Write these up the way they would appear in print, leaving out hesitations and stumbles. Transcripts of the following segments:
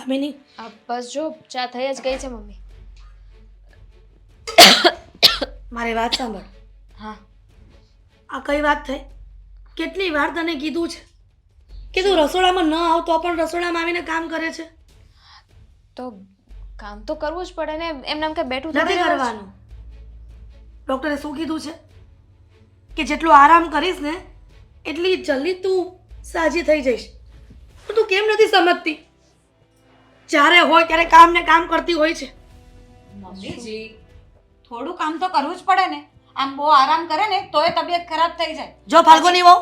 દામિની, બસ જો ચા થઈ જ ગઈ છે મમ્મી. મારી વાત સાંભળ. હા. આ કઈ વાત થઈ? કેટલી વાર તને કીધું છે કે તું રસોડામાં ન આવ તો પણ રસોડામાં આવીને કામ કરે છે? તો કામ તો કરવું જ પડે ને, એમ નામ કે બેઠું નથી થોડી રહેવાય છે. કરવાનું. ડૉક્ટરે શું કીધું છે કે જેટલો આરામ કરીશ ને એટલી જલ્દી તું સાજી થઈ જઈશ. પણ તું કેમ નથી સમજતી? જ્યારે હોય ત્યારે કામ ને કામ કરતી હોય છે. મમ્મીજી, થોડું કામ તો કરવું જ પડે ને. આમ બહુ આરામ કરે ને તોય તબિયત ખરાબ થઈ જાય. જો ફાલ્ગુની વહુ,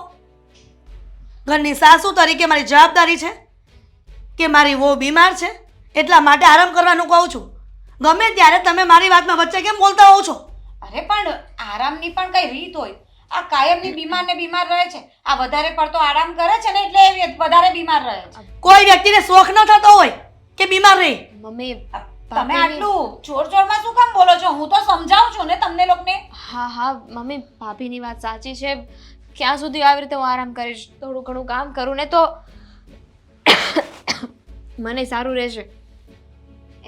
ઘરની સાસુ તરીકે મારી જવાબદારી છે કે મારી વહુ બીમાર છે એટલા માટે આરામ કરવાનું કહું છું. ગમે ત્યારે તમે મારી વાતમાં વચ્ચે કેમ બોલતા હોવ છો? અરે પણ આરામની પણ કઈ રીત હોય. આ કાયમની બીમાર ને બીમાર રહે છે. આ વધારે પડતો આરામ કરે છે ને એટલે એ વધારે બીમાર રહે છે. કોઈ વ્યક્તિને શોખ ન થતો હોય કે બીમાર રહે. મમ્મી તમે આટલું જોર જોરમાં શું કામ બોલો છો? હું તો સમજાવું છું ને તમને લોકોને. હા મમ્મી, ભાભીની વાત સાચી છે. ક્યાં સુધી આવી રીતે હું આરામ કરીશ? થોડું ઘણું કામ કરું ને તો મને સારું રહેશે.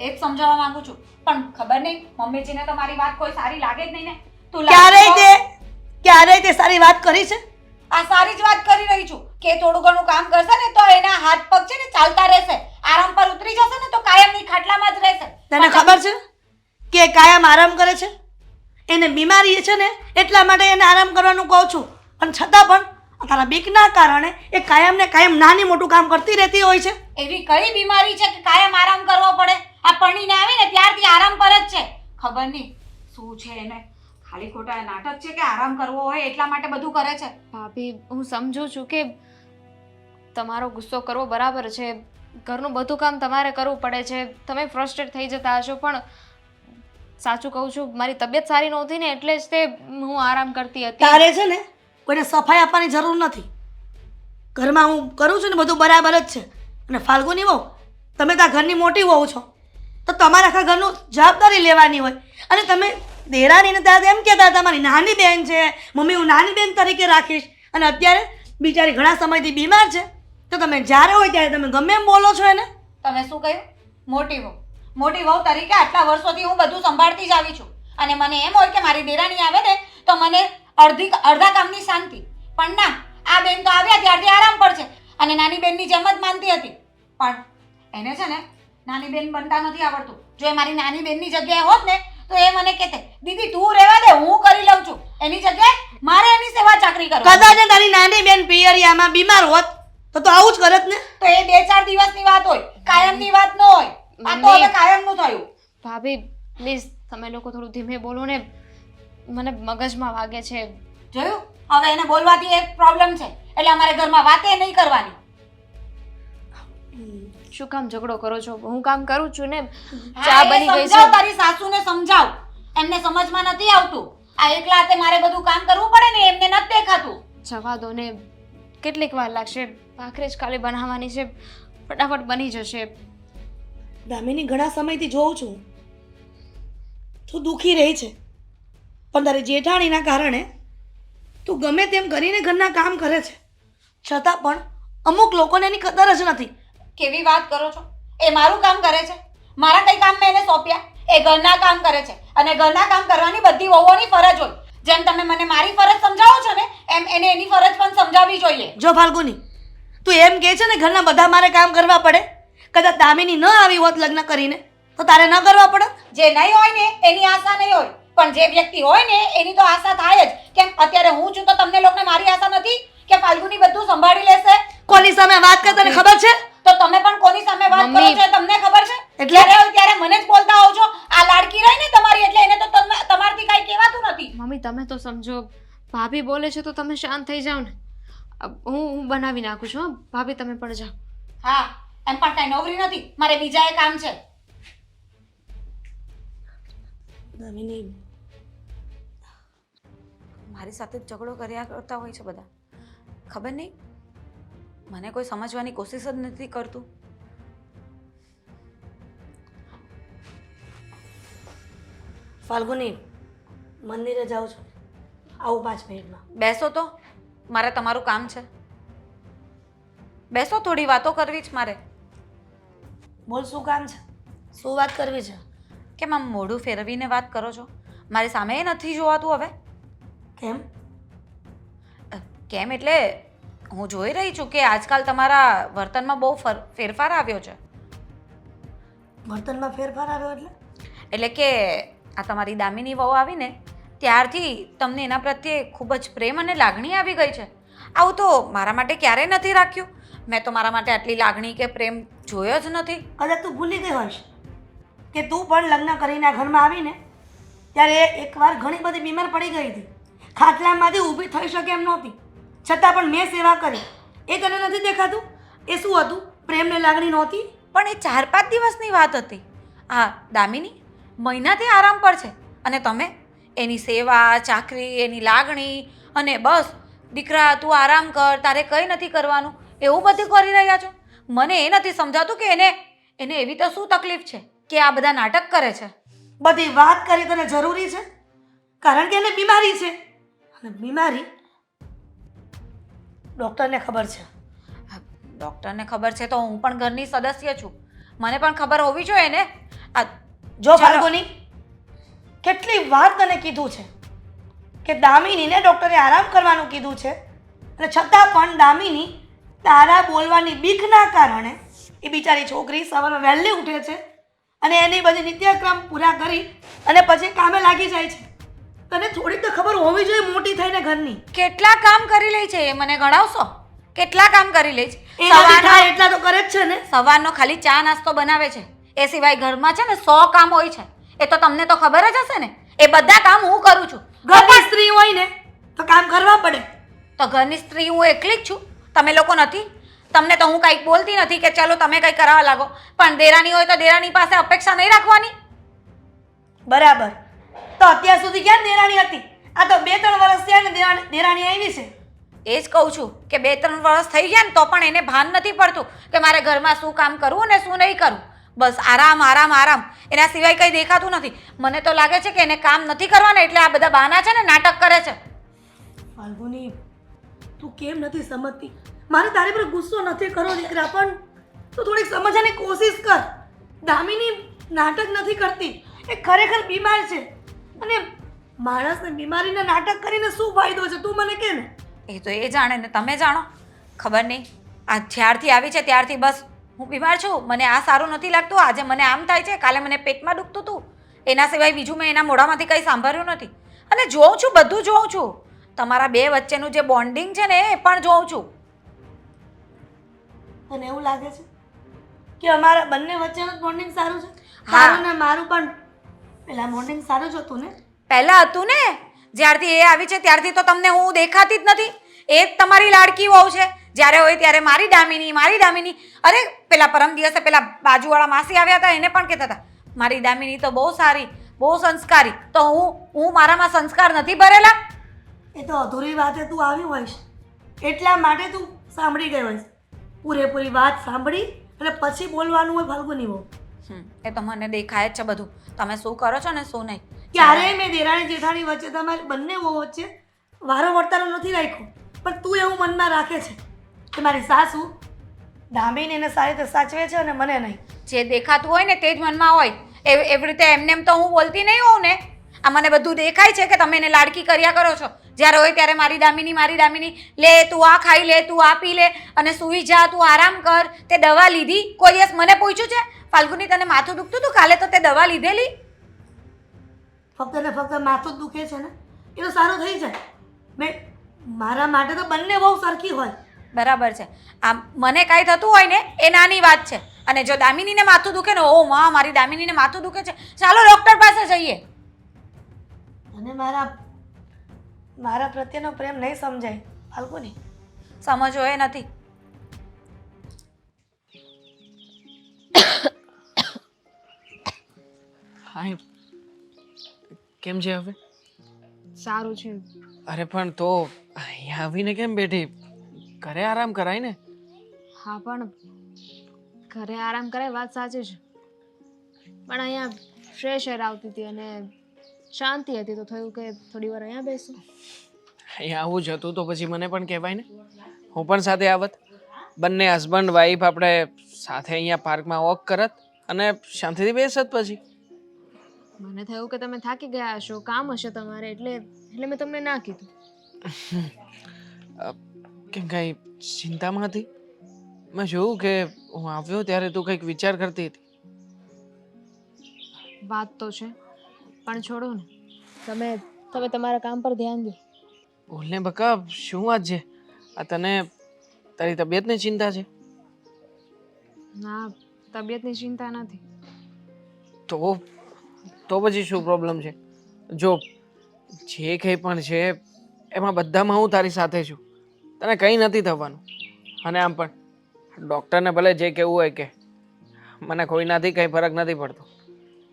એ જ સમજાવવા માંગુ છું પણ ખબર નહીં મમ્મીજીને તો મારી વાત કોઈ સારી લાગે જ નહીં ને. તું ક્યારેય તે સારી વાત કરી છે? આ સારી જ વાત કરી રહી છું કે થોડું ઘણું કામ કરશે ને તો એના હાથ પગ છે ને ચાલતા રહેશે. આરામ પર ઉતરી જશે ને તો કાયમની ખાટલામાં જ રહેશે. તને ખબર છે કે કાયમ આરામ કરે છે? એને બીમારી છે ને એટલા માટે એને આરામ કરવાનું કહું છું. પણ છતાં પણ તારા બીકના કારણે એ કાયમ ને કાયમ નાની મોટું કામ કરતી રહેતી હોય છે. એવી કઈ બીમારી છે કે કાયમ આરામ કરવો પડે? આ પરણીને આવીને ત્યારથી આરામ પર જ છે. ખબર નહીં શું છે એને. ખાલી ખોટા નાટક છે કે આરામ કરવો હોય એટલા માટે બધું કરે છે. ભાભી, હું સમજુ છું કે તમારો ગુસ્સો કરવો બરાબર છે. ઘરનું બધું કામ તમારે કરવું પડે છે. તમે ફ્રસ્ટ્રેટ થઈ જતા હશો, પણ સાચું કહું છું, મારી તબિયત સારી નહોતી ને એટલે જ તે હું આરામ કરતી હતી. તારે છે ને કોઈને સફાઈ આપવાની જરૂર નથી. ઘરમાં હું કરું છું ને બધું બરાબર જ છે. અને ફાલ્ગુની વહુ, તમે તો આ ઘરની મોટી વહુ છો તો તમારે આખા ઘરનું જવાબદારી લેવાની હોય. અને તમે દેરાણીને ત્યાં એમ કહેતા હતા મારી નાની બહેન છે, મમ્મી હું નાની બહેન તરીકે રાખીશ, અને અત્યારે બિચારી ઘણા સમયથી બીમાર છે તો તમે જ્યારે હોય ત્યારે તમે ગમે એમ બોલો છો એને. તમે શું કહ્યું? મોટી વહુ. મોટી વહુ તરીકે આટલા વર્ષોથી હું બધું સંભાળતી જ આવી છું અને મને એમ હોય કે મારી દેરાણી આવે ને તો મને અડધા કામની શાંતિ. પણ ના, આ બેન તો આવ્યા ત્યારથી આરામ પર છે અને નાની બેનની જેમ જ માનતી હતી. પણ એને છે ને નાની બેન બનતા નથી આવડતું. જો એ મારી નાની બેનની જગ્યાએ હોત ને તો એ મને કહેતે, દીદી તું રહેવા દે, હું કરી લઉં છું. એની જગ્યાએ મારે એની સેવા ચાકરી કરવાની. કદાચ તારી નાની બેન પિયરિયામાં બીમાર હોત તો આવું જ કરત ને. તો એ 2-4 દિવસની વાત હોય, કાયમની વાત ન હોય. આ તો હવે કાયમનું થયું. ભાભી પ્લીઝ તમે લોકો થોડું ધીમે બોલો ને, મને મગજમાં વાગે છે. જોયું? હવે એને બોલવાથી એક પ્રોબ્લેમ છે એટલે અમારે ઘરમાં વાતે નહીં કરવાની. શું કામ ઝઘડો કરો છો? હું કામ કરું છું ને. ચા બની ગઈ છે. સમજાવ તારી સાસુને, સમજાવ. એમને સમજમાં નથી આવતું. આ એકલા હાથે મારે બધું કામ કરવું પડે ને એમને નથી દેખાતું. જવા દો ને, કેટલીક વાર લાગશે. ભાખરી જ ખાલી બનાવવાની છે, ફટાફટ બની જશે. દામિની, ઘણા સમયથી જોઉં છું તું દુઃખી રહી છે, પણ તારી જેઠાણીના કારણે તું ગમે તેમ કરીને ઘરના કામ કરે છે, છતાં પણ અમુક લોકોને એની કદર જ નથી. કેવી વાત કરો છો? એ મારું કામ કરે છે? મારા કઈ કામ મેં એને સોંપ્યા? એ ઘરના કામ કરે છે અને ઘરના કામ કરવાની બધી વહુઓની ફરજ હોય. જેમ તમે મને મારી ફરજ સમજાવો છો ને એમ એને એની ફરજ પણ સમજાવવી જોઈએ. જો ફાલ્ગુની, તું એમ કહે છે ને ઘરના બધા મારે કામ કરવા પડે? કદાચ દામિની ન આવી હોત લગ્ન કરીને તો તારે ન કરવા પડે? જે નહીં હોય ને એની આશા નહીં હોય, પણ જે વ્યક્તિ હોય ને એની તો આશા થાય જ. કેમ અત્યારે હું છું તો તમને લોકોને મારી આશા નથી કે ફાલ્ગુની બધું સંભાળી લેશે? કોની સામે વાત કર તને ખબર છે? તો તમે પણ કોની સામે વાત કરો છો તમને ખબર છે? એટલે? ત્યારે મને જ બોલતા હોવ છો. આ લાડકી રહી ને તમારી એટલે એને તો તમારથી કઈ કહેવાતું નથી. મમ્મી તમે તો સમજો, ભાભી બોલે છે તો તમે શાંત થઈ જાઓ ને. હું બનાવી નાખું છું. હા ભાભી તમે પણ જાઓ. હા, એમ પણ કઈ નોકરી નથી, મારે બીજા એ કામ છે. દામિની, મારી સાથે ઝઘડો કર્યા કરતા હોય છે બધા. ખબર નહીં, મને કોઈ સમજવાની કોશિશ જ નથી કરતું. ફાલ્ગુની, મંદિરે જાઉં છું, આવું 5 મિનિટમાં. બેસો તો, મારે તમારું કામ છે. બેસો, થોડી વાતો કરવી જ મારે. બોલ શું કામ છે, શું વાત કરવી છે? કેમ આમ મોઢું ફેરવીને વાત કરો છો? મારી સામે નથી જોવાતું હવે? કેમ? કેમ એટલે હું જોઈ રહી છું કે આજકાલ તમારા વર્તનમાં બહુ ફેરફાર આવ્યો છે. વર્તનમાં ફેરફાર આવ્યો એટલે? એટલે કે આ તમારી દામિની વહુ આવીને ત્યારથી તમને એના પ્રત્યે ખૂબ જ પ્રેમ અને લાગણી આવી ગઈ છે. આવું તો મારા માટે ક્યારેય નથી રાખ્યું. મેં તો મારા માટે આટલી લાગણી કે પ્રેમ જોયો જ નથી. કદાચ તું ભૂલી ગઈ હોઈશ કે તું પણ લગ્ન કરીને આ ઘરમાં આવીને ત્યારે એકવાર ઘણી બધી બીમાર પડી ગઈ હતી. ખાટલામાંથી ઊભી થઈ શકે એમ નહોતી, છતાં પણ મેં સેવા કરી. એ તને નથી દેખાતું? એ શું હતું? પ્રેમ ને લાગણી નહોતી? પણ એ 4-5 દિવસની વાત હતી. આ દામિની મહિનાથી આરામ પર છે અને તમે એની સેવા ચાકરી, એની લાગણી અને બસ દીકરા તું આરામ કર, તારે કંઈ નથી કરવાનું એવું બધું કરી રહ્યા છો. મને એ નથી સમજાતું કે એને એવી તો શું તકલીફ છે કે આ બધા નાટક કરે છે. બધી વાત કરી તને જરૂરી છે? કારણ કે એને બીમારી છે, અને બીમારી ડૉક્ટરને ખબર છે. ડૉક્ટરને ખબર છે તો હું પણ ઘરની સદસ્ય છું, મને પણ ખબર હોવી જોઈએ ને. આ જો ફાલ્ગુની, કેટલી વાર તને કીધું છે કે દામિનીને ડૉક્ટરે આરામ કરવાનું કીધું છે, અને છતાં પણ દામિની તારા બોલવાની બીકના કારણે એ બિચારી છોકરી સવારમાં વહેલી ઉઠે છે અને એની બધી નિત્યક્રમ પૂરા કરી અને પછી કામે લાગી જાય છે. તને થોડીક તો ખબર હોવી જોઈએ મોટી થઈને ઘરની. કેટલા કામ કરી લે છે એ મને ગણાવશો? કેટલા કામ કરી લે છે? એનાથી થાય એટલા તો કરે જ છે ને. સવારનો ખાલી ચા નાસ્તો બનાવે છે, એ સિવાય ઘરમાં છે ને 100 કામ હોય છે. એ તો તમને તો ખબર જ હશે ને. એ બધા કામ હું કરું છું. ઘરની સ્ત્રી હોય ને તો કામ કરવા પડે. તો ઘરની સ્ત્રી હું એકલી જ છું, તમે લોકો નથી. તમને તો હું કંઈક બોલતી નથી કે ચાલો તમે કંઈક કરાવવા લાગો, પણ દેરાની હોય તો દેરાની પાસે અપેક્ષા નહીં રાખવાની. બરાબર. તો અત્યાર સુધી ક્યાં દેરાણી હતી? આ તો 2-3 વર્ષ થયા ને દેરાણી આવી છે. એ જ કહું છું કે 2-3 વર્ષ થઈ ગયા ને તો પણ એને ભાન નથી પડતું કે મારે ઘરમાં શું કામ કરવું ને શું નહીં કરવું. બસ આરામ આરામ આરામ, એના સિવાય કંઈ દેખાતું નથી. મને તો લાગે છે કે એને કામ નથી કરવાના એટલે આ બધા બહાના છે ને નાટક કરે છે. ફાલ્ગુની, તું કેમ નથી સમજતી? મારે તારી પર ગુસ્સો નથી કરવો દીકરા, પણ તું થોડીક સમજવાની કોશિશ કર. દામિની નાટક નથી કરતી, એ ખરેખર બીમાર છે. અને માણસને બીમારીના નાટક કરીને શું ફાયદો છે તું મને કહે ને. એ તો એ જાણે ને તમે જાણો. ખબર નહીં, આ જ્યારથી આવી છે ત્યારથી બસ હું બીમાર છું, મને આ સારું નથી લાગતું, આજે મને આમ થાય છે, કાલે મને પેટમાં દુખતું હતું. એના સિવાય બીજું મેં એના મોઢામાંથી કંઈ સાંભળ્યું નથી. અને જોઉં છું, બધું જોઉં છું. તમારા બે વચ્ચેનું જે બોન્ડિંગ છે ને એ પણ જોઉં છું. તને એવું લાગે છે કે અમારા બંને વચ્ચેનું બોન્ડિંગ સારું છે? હા. તારું ને મારું પણ પેલા બોન્ડિંગ સારું જ હતું ને. પહેલાં હતું ને, જ્યારથી એ આવી છે ત્યારથી તો તમને હું દેખાતી જ નથી. એ જ તમારી લાડકી વહુ છે. જ્યારે હોય ત્યારે મારી દામિની મારી દામિની. અરે પેલા પરમ દિવસે પેલા બાજુવાળા માસી આવ્યા હતા, એને પણ કહેતા હતા મારી દામિની તો બહુ સારી, બહુ સંસ્કારી. તો હું મારામાં સંસ્કાર નથી ભરેલા? એ તો અધૂરી વાતે તું આવી હોઈશ, એટલા માટે તું સાંભળી ગઈ હોઈશ. પૂરેપૂરી વાત સાંભળી અને પછી બોલવાનું હોય ફાલ્ગુની વહુ. એ તો મને દેખાય જ છે બધું, તમે શું કરો છો ને શું નહીં. ક્યારેય મેં દેરાણી જેઠાણી વચ્ચે તમારી બંને વહુ વચ્ચે વારો વર્તારો નથી રાખ્યો, પણ તું એવું મનમાં રાખે છે કે મારી સાસુ દામિની એને સારી રીતે સાચવે છે અને મને નહીં. જે દેખાતું હોય ને તે જ મનમાં હોય. એવી રીતે એમને એમ તો હું બોલતી નહીં હોઉં ને. આ મને બધું દેખાય છે કે તમે એને લાડકી કર્યા કરો છો. જ્યારે હોય ત્યારે મારી દામિની, લે તું આ ખાઈ લે, તું આ પી લે અને સૂઈ જા, તું આરામ કર. તે દવા લીધી? કોઈ દિવસ મને પૂછ્યું છે ફાલ્ગુની તને માથું દુખતું હતું કાલે તો તે દવા લીધેલી? ફક્ત ને ફક્ત માથું જ દુખે છે ને, એ તો સારું થઈ જાય. મેં મારા માટે તો બંને બહુ સરખી હોય. બરાબર છે. આમ મને કાંઈ થતું હોય ને એ નાની વાત છે, અને જો દામિનીને માથું દુખે ને, ઓ માં મારી દામિનીને માથું દુખે છે, ચાલો ડૉક્ટર પાસે જઈએ. અને મારા પ્રત્યેનો પ્રેમ નહીં સમજાય ફાલ્ગુની. સમજો એ નથી. હાય, કેમ છે હવે? સારું છે. અરે પણ તો અહીંયા આવીને કેમ બેઠી? ઘરે આરામ કરાય ને. હા પણ ઘરે આરામ કરાય વાત સાચી છે, પણ અહીંયા ફ્રેશ એર આવતી હતી અને શાંતિ હતી તો થયું કે થોડી વાર અહીંયા બેસું. અહીંયા આવું જ હતું તો પછી મને પણ કહેવાય ને, હું પણ સાથે આવત. બંને હસબન્ડ વાઈફ આપણે સાથે અહીંયા પાર્કમાં વોક કરત અને શાંતિથી બેસત પછી. મને થયું કે તમે થાકી ગયા હશો, કામ હશે તમારે, એટલે મેં તમને ના કીધું. કેમ કાંઈ ચિંતામાં હતી? મેં જોયું કે હું આવ્યો ત્યારે તું કંઈક વિચાર કરતી હતી. વાત તો છે, પણ છોડો ને. તમે તમારા કામ પર ધ્યાન દો. બોલને બકા, શું વાત છે? આ તને તારી તબિયતની ચિંતા છે? ના, તબિયતની ચિંતા નથી. તો પછી શું પ્રોબ્લેમ છે? જો જે કંઈ પણ છે એમાં બધામાં હું તારી સાથે છું. તને કંઈ નથી થવાનું. અને આમ પણ ડૉક્ટરને ભલે જે કહેવું હોય કે, મને કોઈનાથી કંઈ ફરક નથી પડતો.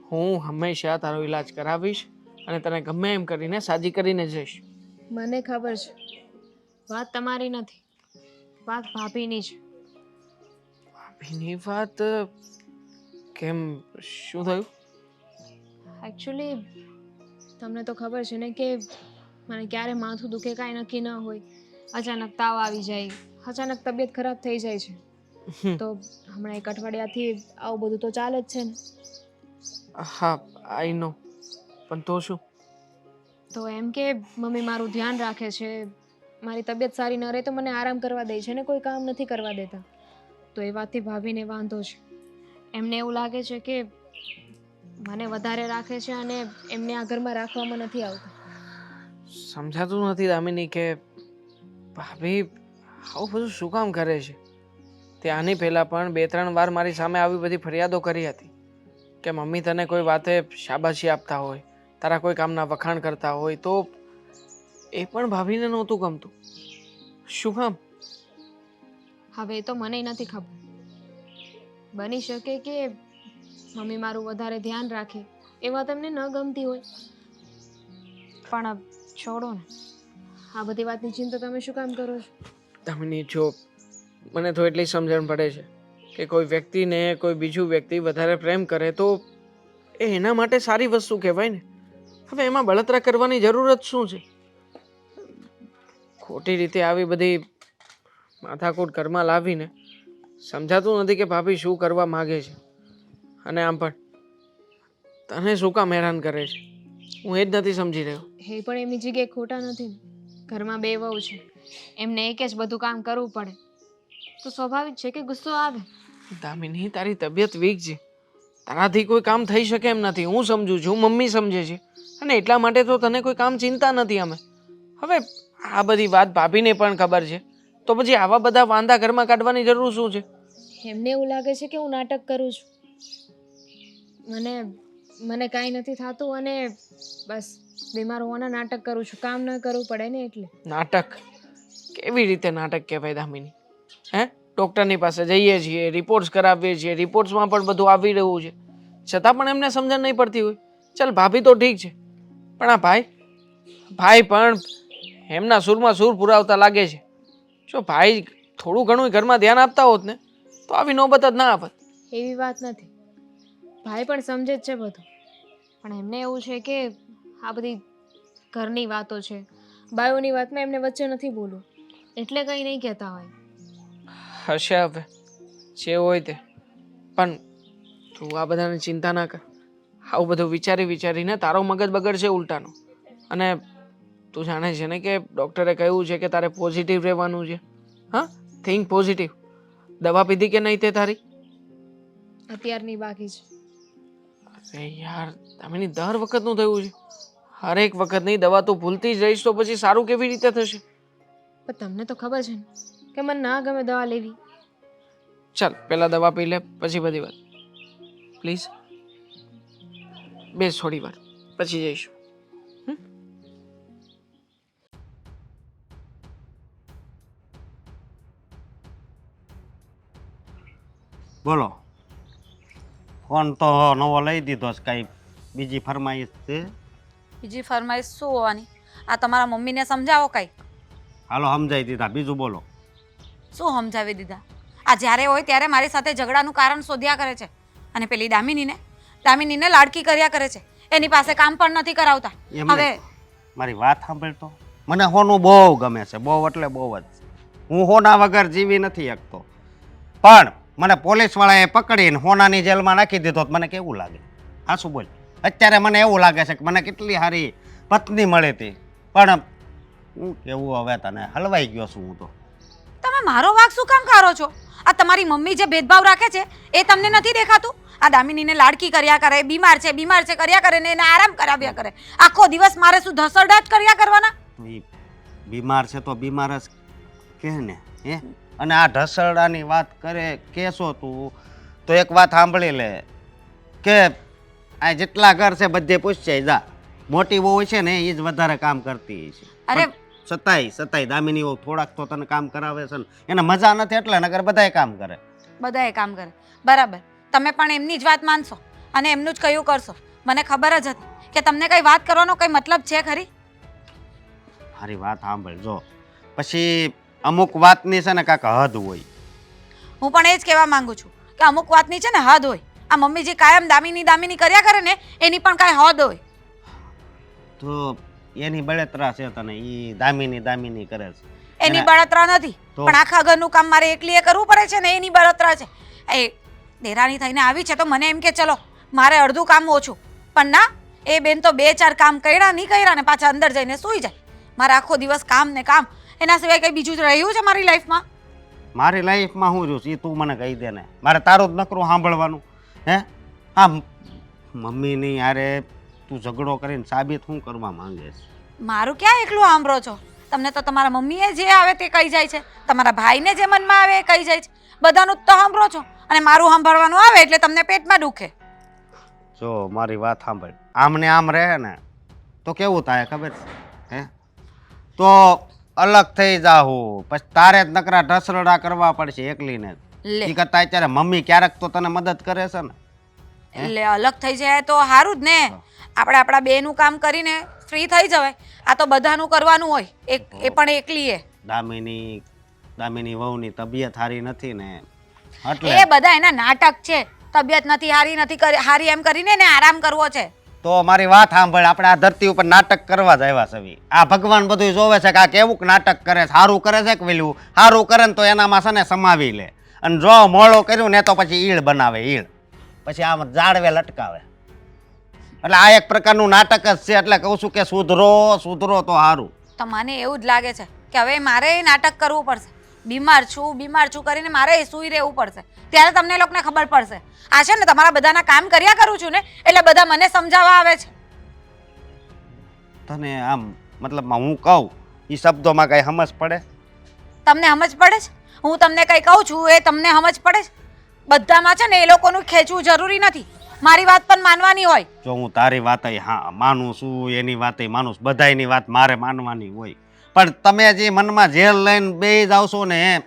હું હંમેશા તારો ઈલાજ કરાવીશ અને તને ગમે એમ કરીને સાજી કરીને જઈશ. મને ખબર છે, વાત તમારી નથી, વાત ભાભીની છે. ભાભીની વાત? કેમ, શું થયું? એકચ્યુઅલી તમને તો ખબર છે ને કે મને ક્યારે માથું દુખે કાંઈ નક્કી ન હોય. અચાનક તાવ આવી જાય, અચાનક તબિયત ખરાબ થઈ જાય છે. તો હમણાં 1 અઠવાડિયાથી આવું બધું તો ચાલે જ છે ને. હા, આઈ નો. પણ તો શું? તો એમ કે મમ્મી મારું ધ્યાન રાખે છે, મારી તબિયત સારી ન રહે તો મને આરામ કરવા દે છે ને કોઈ કામ નથી કરવા દેતા. તો એ વાતથી ભાભીને વાંધો છે. એમને એવું લાગે છે કે મને વધારે રાખે છે અને એમને આ ઘરમાં રાખવામાં નથી આવતું. સમજાતું નથી દામિની કે ભાભી આવું બધું શું કામ કરે છે. તે આની પહેલાં પણ 2-3 વાર મારી સામે આવી બધી ફરિયાદો કરી હતી કે મમ્મી તને કોઈ વાતે શાબાશી આપતા હોય, તારા કોઈ કામના વખાણ કરતા હોય, તો એ પણ ભાભીને નહોતું ગમતું. શું કામ? હવે એ તો મને નથી ખબર. બની શકે કે મમ્મી મારું વધારે ધ્યાન રાખે એ વાત એમને ન ગમતી હોય. પણ છોડો ને, આ બધી વાતની ચિંતા તમે શું કામ કરો છો? દામિની, જો મને તો એટલી સમજણ પડે છે કે કોઈ વ્યક્તિને કોઈ બીજું વ્યક્તિ વધારે પ્રેમ કરે તો એ એના માટે સારી વસ્તુ કહેવાય ને. હવે એમાં બળતરા કરવાની જરૂરત શું છે? ખોટી રીતે આવી બધી માથાકૂટ ઘરમાં લાવીને સમજાતું નથી કે ભાભી શું કરવા માગે છે. અને આમ પણ તને શું કામ હેરાન કરે છે? હું એ જ નથી સમજી રહ્યો. એ પણ એમની જગ્યાએ ખોટા નથી ને. ઘરમાં 2 વહુ છે, એમને એક જ બધું કામ કરવું પડે તો સ્વાભાવિક છે કે ગુસ્સો આવે. દામિની, તારી તબિયત વીક છે, તારાથી કોઈ કામ થઈ શકે એમ નથી. હું સમજુ છું, મમ્મી સમજે છે, અને એટલા માટે તો તને કોઈ કામ ચિંતા નથી. અમે હવે આ બધી વાત ભાભીને પણ ખબર છે, તો પછી આવા બધા વાંધા ઘરમાં કાઢવાની જરૂર શું છે? એમને એવું લાગે છે કે હું નાટક કરું છું. મને કાંઈ નથી થતું અને બસ બીમાર હોવાના નાટક કરું છું. કામ ન કરવું પડે ને એટલે. નાટક? કેવી રીતે નાટક કહેવાય દામિની? હે, ડૉક્ટરની પાસે જઈએ છીએ, રિપોર્ટ્સ કરાવીએ છીએ, રિપોર્ટ્સમાં પણ બધું આવી રહ્યું છે, છતાં પણ એમને સમજણ નહીં પડતી હોય. ચાલ, ભાભી તો ઠીક છે, પણ આ ભાઈ પણ એમના સૂરમાં સૂર પુરાવતા લાગે છે. જો ભાઈ થોડું ઘણું ઘરમાં ધ્યાન આપતા હોત ને તો આવી નોબત જ ના આવત. એવી વાત નથી, ભાઈ પણ સમજે જ છે બધું, પણ એમને એવું છે કે આ બધી ઘરની વાતો છે, બાયોની વાતમાં એમને વચ્ચે નથી બોલવું, એટલે કંઈ નહીં કહેતા હોય. હશે હવે જે હોય તે. પણ તું આ બધાની ચિંતા ના કર. આવું બધું વિચારીને તારો મગજ બગડશે ઉલટાનો. અને તું જાણે છે ને કે ડૉક્ટરે કહ્યું છે કે તારે પોઝિટિવ રહેવાનું છે. હા, થિંક પોઝિટિવ. દવા પીધી કે નહીં તે તારી? અત્યારની બાકી છે. અરે યાર દામિની, દર વખતનું થયું છે. હરેક વખતની દવા તું ભૂલતી જ રહીશ તો પછી સારું કેવી રીતે થશે? પણ તમને તો ખબર છે ને કે મને ના ગમે દવા લેવી. ચાલ, પહેલા દવા પી લે, પછી બધી વાત. પ્લીઝ બેસ થોડી વાર, પછી જઈશું. બોલો. ફોન તો નવો લઈ દીધો છે, કાંઈ બીજી ફરમાઈશ છે? બીજી ફરમાઈશ શું હોવાની? આ તમારા મમ્મીને સમજાવો કાંઈ. હાલો, સમજાવી દીધા, બીજું બોલો. શું સમજાવી દીધા? આ જ્યારે હોય ત્યારે મારી સાથે ઝઘડાનું કારણ શોધ્યા કરે છે, અને પેલી દામિનીને લાડકી કર્યા કરે છે. એની પાસે કામ પણ નથી કરાવતા. હવે મારી વાત સાંભળતો, મને હોનું બહુ ગમે છે, બહુ એટલે બહુ જ. હું હોના વગર જીવી નથી શકતો, પણ મને પોલીસવાળાએ પકડીને હોનાની જેલમાં નાખી દીધો તો મને કેવું લાગે? હા શું બોલ? અત્યારે મને એવું લાગે છે કે મને કેટલી સારી પત્ની મળી હતી, પણ હું કેવું હવે તને હલવાઈ ગયો છું હું તો. તમે મારો વાંક શું કામ કાઢો છો? આ તમારી મમ્મી જે ભેદભાવ રાખે છે એ તમને નથી દેખાતું? આ દામિનીને લાડકી કર્યા કરે, બીમાર છે કર્યા કરે ને એને આરામ કરાવ્યા કરે. આખો દિવસ મારે શું ધસરડા જ કર્યા કરવાના? તો ઈ બીમાર છે તો બીમાર જ કહે ને, હે? અને આ ઢસરડાની વાત કરે કહેશો તું તો એક વાત સાંભળી લે કે આ જેટલા ઘર છે બધે પૂછશે જા, મોટી વહુ છે ને એ જ વધારે કામ કરતી છે. અરે સતાય દામિની વહુ થોડાક તો તને કામ કરાવે છે ને, એને મજા નથી એટલે નકર બધાય કામ કરે. બધાએ કામ કરે, બરાબર. તમે પણ એમની જ વાત માનશો અને એમનું જ કયું કરશો. મને ખબર જ હતી કે તમને કઈ વાત કરવાનો કઈ મતલબ છે ખરી? મારી વાત સાંભળ જો, પછી અમુક વાતની છે ને કાંક હદ હોય. હું પણ એ જ કહેવા માંગુ છું કે અમુક વાતની છે ને હદ હોય. આ મમ્મી જે કાયમ દામિની કર્યા કરે ને એની પણ કાંઈ હદ હોય. તો એની બળતરા છે તને, એ દામિની કરે છે. એની બળતરા નથી, તો? પણ આખા ઘરનું કામ મારે એકલીએ કરવું પડે છે ને એની બળતરા છે. એ દેરાણી થઈને આવી છે તો મને એમ કે ચલો મારે અડધું કામ ઓછું, પણ ના, એ બેન તો 2-4 કામ કર્યા ને પાછા અંદર જઈને સૂઈ જાય. મારે આખો દિવસ કામ ને કામ, એના સિવાય કંઈ બીજું જ રહ્યું છે મારી લાઈફમાં? મારી લાઈફમાં શું રહ્યું છે એ તું મને કહી દે ને. મારે તારું જ નકરું સાંભળવાનું હે? હા, મમ્મીની યારે તું ઝઘડો કરીને સાબિત શું કરવા માંગે છે? મારું ક્યાં એકલું સાંભળો છો? તમને તો તમારા મમ્મીએ જે આવે તે કહી જાય છે, તમારા ભાઈને જે મનમાં આવે એ કહી જાય છે. બધાનું જ તો સાંભળો છો અને મારું સાંભળવાનું આવે એટલે તમને પેટમાં દુખે. જો મારી વાત સાંભળ, આમ ને આમ રહે ને તો કેવું થાય ખબર છે? હે તો અલગ થઈ જાહું, પછી તારે જ નકરા ઢસરડા કરવા પડશે એકલીને. લે ઈ કરતા અત્યારે મમ્મી ક્યારેક તો તને મદદ કરે છે ને. એટલે અલગ થઈ જાય તો સારું જ ને. આપણે આપણા બેનું કામ કરીને ફ્રી થઈ જવાય. આ તો બધાનું કરવાનું હોય, એ પણ એકલીએ. દામિની વહુની તબિયત સારી નથી ને એ એટલે બધા એના નાટક છે. તબિયત નથી હારી એમ કરીને એને આરામ કરવો છે. તો મારી વાત સાંભળ, આપણે આ ધરતી ઉપર નાટક કરવા જ આવ્યા છે. આ ભગવાન બધું જોવે છે કે આ કેવું નાટક કરે છે, સારું કરે છે કે વેલું સારું કરે ને તો એનામાં છે ને સમાવી લે, અને જો મોળો કર્યું ને તો પછી ઈળ બનાવે, ઈળ પછી આમ જાળવે લટકાવે. એટલે આ એક પ્રકારનું નાટક જ છે. એટલે કહું છું કે સુધરો તો સારું. તો મને એવું જ લાગે છે કે હવે મારે એ નાટક કરવું પડશે. બીમાર છું કરીને મારે સૂઈ રહેવું પડશે, ત્યારે તમને લોકોને ખબર પડશે. આ છે ને તમારા બધાના કામ કર્યા કરું છું ને એટલે બધા મને સમજાવવા આવે છે. તને આમ મતલબમાં હું કહું એ શબ્દોમાં કઈ સમજ પડે? તમને સમજ પડે છે? હું તમને કંઈ કહું છું એ તમને સમજ પડે છે? બધામાં છે ને એ લોકોનું ખેંચવું જરૂરી નથી, મારી વાત પણ માનવાની હોય. જો હું તારી વાત હા માનું છું, એની વાત માનું છું, બધાની વાત મારે માનવાની હોય, પણ તમે જે મનમાં ઝેર લઈને બેસી જાવ છો ને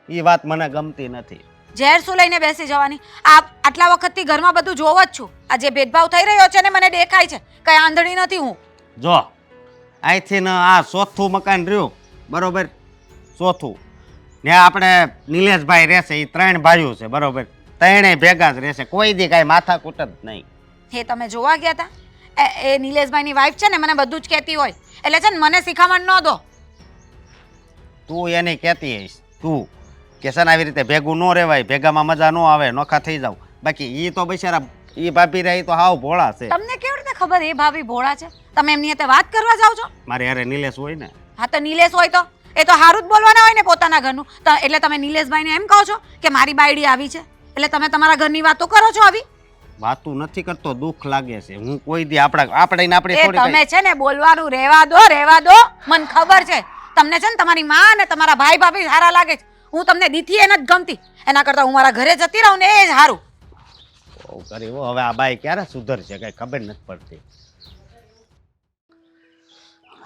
એ વાત મને ગમતી નથી. ઝેર શું લઈને બેસી જવાની? આટલા વખતથી ઘરમાં બધું જોવ જ છું. આ જે ભેદભાવ થઈ રહ્યો છે ને મને દેખાય છે, કઈ આંધળી નથી હું. જો અહીંથી ને આ ચોથું મકાન રહ્યું બરોબર, ચોથું ને આપણે નિલેશભાઈ રહેશે, એ 3 ભાઈઓ છે બરોબર, 3 ભેગા જ રહેશે, કોઈ દી કાંઈ માથાકૂટ જ નહીં. એ તમે જોવા ગયા હતા? એ નિલેશભાઈની વાઈફ છે ને મને બધું જ કહેતી હોય, એટલે છે ને મને શિખામણ ન દો. તું એને કહેતી હઈશ તું કે છે ને આવી રીતે ભેગું ન રહેવાય, ભેગામાં મજા ન આવે, નોખા થઈ જાવ. બાકી એ તો બિચારા એ ભાભી રહી તો હાવ ભોળા છે. તમને કેવી રીતે ખબર એ ભાભી ભોળા છે? તમે એમની હાથે વાત કરવા જાઓ છો? મારે યારે નિલેશ હોય ને. હા તો નિલેશ હોય તો એ તો સારું જ બોલવાના હોય ને પોતાના ઘરનું. એટલે તમે નિલેશભાઈને એમ કહો છો કે મારી બાયડી આવી છે એટલે તમે તમારા ઘરની વાતો કરો છો? આવી વાતું નથી કરતો, દુઃખ લાગે છે. હું કોઈ દી આપણે તમે છે ને બોલવાનું રહેવા દો. મને ખબર છે તમને છે ને તમારી માં અને તમારા ભાઈ ભાભી સારા લાગે છે. હું તમને દીથી એ નથી ગમતી, એના કરતા હું મારા ઘરે જતી રહું ને એ જ સારું. હવે આ બાઈ ક્યારે સુધરશે કઈ ખબર નથી પડતી.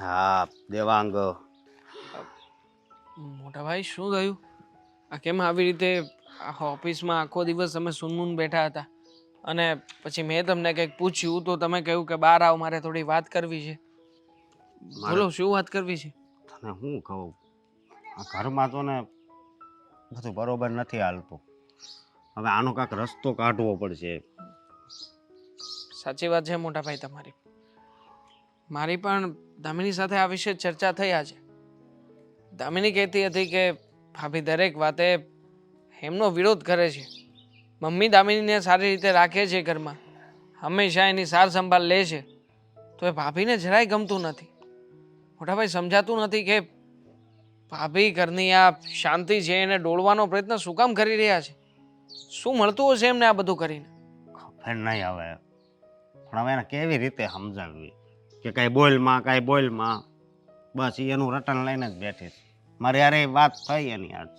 હા દેવાંગ, મોટા ભાઈ શું થયું? આ કેમ આવી રીતે ઓફિસમાં આખો દિવસ અમે સુનમુન બેઠા હતા અને પછી મેં તમને કંઈક પૂછ્યું તો તમે કહ્યું કે બહાર આવ, મારે થોડી વાત કરવી છે. બોલો શું વાત કરવી છે? તને શું કહું, આ ઘરમાં તો ને બધું બરોબર નથી હાલતું. હવે આનો કાંઈક રસ્તો કાઢવો પડશે. સાચી વાત છે મોટા ભાઈ તમારી. મારી પણ દામિની સાથે આ વિશે ચર્ચા થઈ આજે. દામિની કહેતી હતી કે ભાભી દરેક વાતે એમનો વિરોધ કરે છે. મમ્મી દામિનીને સારી રીતે રાખે છે ઘરમાં, હંમેશા એની સાર સંભાળ લે છે, તો એ ભાભીને જરાય ગમતું નથી. મોટાભાઈ સમજાતું નથી કે ભાભી ઘરની આ શાંતિ છે એને ડોળવાનો પ્રયત્ન શું કામ કરી રહ્યા છે? શું મળતું હશે એમને આ બધું કરીને? ખબર નહીં હવે, પણ હવે એને કેવી રીતે સમજાવવી કે કાંઈ બોલમાં બસ ઈ એનું રટણ લઈને જ બેઠી છે. મારે યારે વાત થઈ એની આજ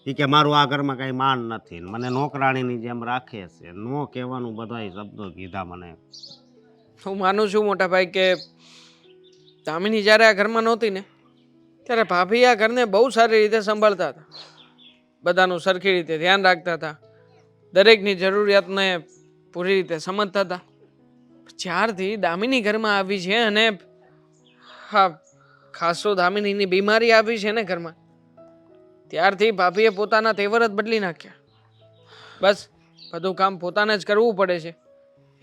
એ કે મારું આ ઘરમાં કાંઈ માન નથી ને મને નોકરાણીની જેમ રાખે છે. નો કહેવાનું બધાય શબ્દો કીધા મને. હું માનું છું મોટાભાઈ કે દામિની જ્યારે આ ઘરમાં નહોતી ને ત્યારે ભાભી આ ઘરને બહુ સારી રીતે સંભાળતા હતા, બધાનું સરખી રીતે ધ્યાન રાખતા હતા, દરેકની જરૂરિયાતને પૂરી રીતે સમજતા હતા. જ્યારથી દામિની ઘરમાં આવી છે અને હા ખાસ તો દામિનીની બીમારી આવી છે ને ઘરમાં, ત્યારથી ભાભીએ પોતાના તેવર જ બદલી નાખ્યા. બસ બધું કામ પોતાને જ કરવું પડે છે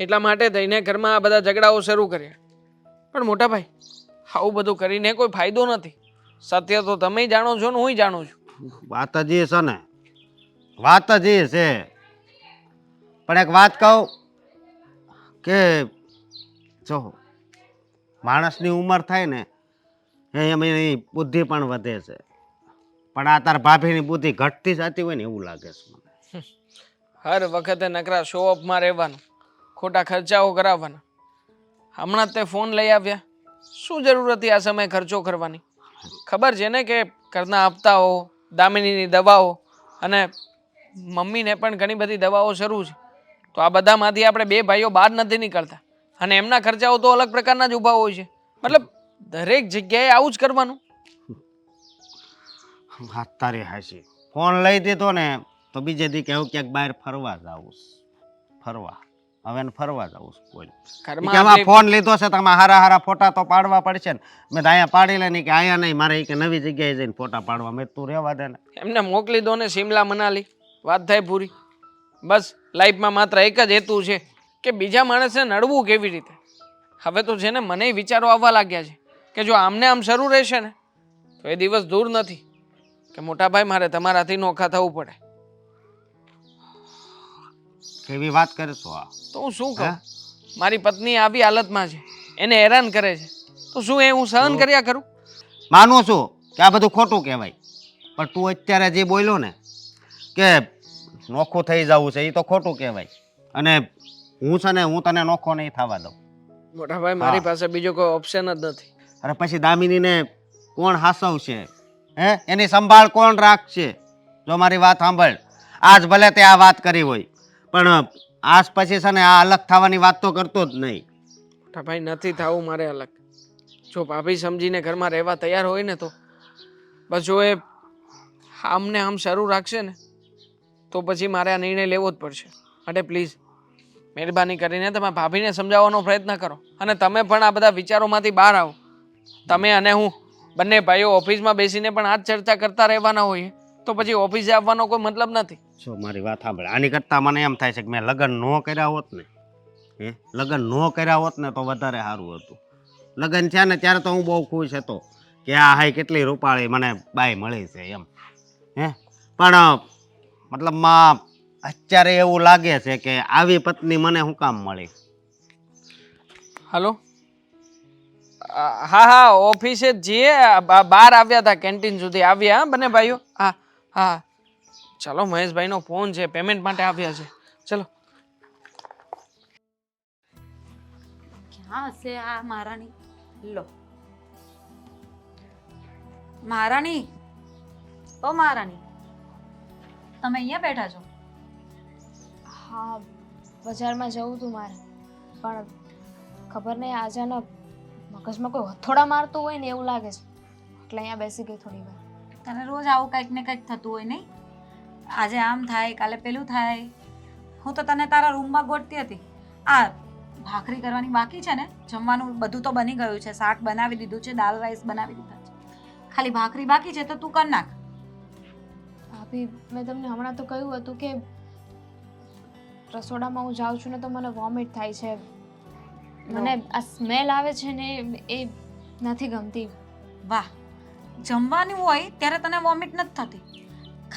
એટલા માટે થઈને ઘરમાં આ બધા ઝઘડાઓ શરૂ કર્યા. પણ મોટાભાઈ આવું બધું કરીને કોઈ ફાયદો નથી. સત્ય તો તમે જાણો છો ને હું જાણું છું. વાત જ એ છે ને, વાત જ એ છે. પણ એક વાત કહું કે જો માણસની ઉંમર થાય ને એમ એની બુદ્ધિ પણ વધે છે, પણ આ તાર ભાભીની બુદ્ધિ ઘટતી જતી હોય ને એવું લાગે છે મને. હર વખતે નકરા શો ઓફમાં રહેવાનું, ખોટા ખર્ચાઓ કરાવવાના. હમણાં જ તે ફોન લઈ આવ્યા, શું જરૂર હતી આ સમયે ખર્ચો કરવાની? ખબર છે ને કે ઘરના હપ્તાઓ, દામિનીની દવાઓ અને મમ્મીને પણ ઘણી બધી દવાઓ શરૂ છે, તો આ બધામાંથી આપણે બે ભાઈઓ બહાર નથી નીકળતા અને એમના ખર્ચાઓ તો અલગ પ્રકારના જ ઊભા હોય છે. મતલબ દરેક જગ્યાએ આવું જ કરવાનું. વાત તારી હાચી. ફોન લઈ દીધો ને તો બીજે દી કેવું ક્યાંક બહાર ફરવા જાવું ફરવા જવું બોલ ઘરમાં ફોન લીધો છે તમે હારા ફોટા તો પાડવા પડશે ને. મેં તો અહીંયા પાડી લે નહીં કે અહીંયા નહીં, મારે કે નવી જગ્યાએ જઈને ફોટા પાડવા. મેં તું રહેવા દે ને. એમને મોકલી દો ને શિમલા મનાલી, વાત થાય પૂરી. બસ લાઈફમાં માત્ર એક જ હેતુ છે કે બીજા માણસને નડવું કેવી રીતે. હવે તો છે ને મને વિચારો આવવા લાગ્યા છે કે જો આમને આમ શરૂ રહેશે ને તો એ દિવસ દૂર નથી કે મોટાભાઈ મારે તમારાથી નોખા થવું પડે. કેવી વાત કરે છો આ? તો હું શું કહું, મારી પત્ની આવી હાલતમાં છે, એને હેરાન કરે છે, તો શું એ હું સહન કર્યા કરું? માનું છું કે આ બધું ખોટું કહેવાય, પણ તું અત્યારે જે બોલ્યો ને કે નોખું થઈ જવું છે એ તો ખોટું કહેવાય. અને હું છે ને હું તને નોખો નહીં થવા દઉં. મોટાભાઈ મારી પાસે બીજો કોઈ ઓપ્શન જ નથી. અરે પછી દામિનીને કોણ હાસવશે? એની સંભાળ કોણ રાખશે? જો મારી વાત સાંભળ, આજ ભલે તે આ વાત કરી હોય પણ આજ પછી છે ને આ અલગ થવાની વાત તો કરતો જ નહીં. મોટાભાઈ નથી થવું મારે અલગ. જો ભાભી સમજીને ઘરમાં રહેવા તૈયાર હોય ને તો બસ, જો એ આમને આમ શરૂ રાખશે ને તો પછી મારે આ નિર્ણય લેવો જ પડશે. માટે પ્લીઝ મહેરબાની કરીને તમે ભાભીને સમજાવવાનો પ્રયત્ન કરો અને તમે પણ આ બધા વિચારોમાંથી બહાર આવો. તમે અને હું બંને ભાઈઓ ઓફિસમાં બેસીને પણ આ જ ચર્ચા કરતા રહેવાના હોઈએ તો પછી ઓફિસે આવવાનો કોઈ મતલબ નથી. જો મારી વાત સાંભળ, આની કરતાં મને એમ થાય છે કે મેં લગ્ન ન કર્યા હોત ને લગ્ન ન કર્યા હોત ને તો વધારે સારું હતું. લગ્ન થયા ને ત્યારે તો હું બહુ ખુશ હતો કે આ હાઈ કેટલી રૂપાળી મને બાઈ મળી છે એમ. પણ મતલબમાં અત્યારે એવું લાગે છે કે આવી પત્ની મને શું કામ મળી. હલો, હા ઓફિસે જ છીએ, બહાર આવ્યા હતા, કેન્ટીન સુધી આવ્યા બંને ભાઈઓ. હા ચલો, મહેશભાઈનો ફોન છે, પેમેન્ટ માટે આવ્યા છે. ચલો. ક્યાં હશે આ મહારાણી? લો મહારાણી, ઓ મહારાણી, તમે અહીંયા બેઠા છો? હા, બજારમાં જવું હતું મારે, પણ ખબર નહીં અચાનક મગજમાં કોઈ હથોડા મારતું હોય ને એવું લાગે છે, એટલે અહીંયા બેસી ગઈ થોડી વાર. તને રોજ આવું કંઈક ને કંઈક થતું હોય નહીં? આજે આમ થાય, કાલે પેલું થાય. હું તો તને તારા રૂમમાં ગોતતી હતી. આ ભાખરી કરવાની બાકી છે ને, જમવાનું બધું તો બની ગયું છે, શાક બનાવી દીધું છે, દાલ રાઈસ બનાવી દીધા છે, ખાલી ભાખરી બાકી છે તો તું કર નાખ. ભાભી, મેં તમને હમણાં તો કહ્યું હતું કે રસોડામાં હું જાઉં છું ને તો મને વોમિટ થાય છે, મને આ સ્મેલ આવે છે ને એ નથી ગમતી. વાહ, જમવાનું હોય ત્યારે તને વોમિટ નથી થતી,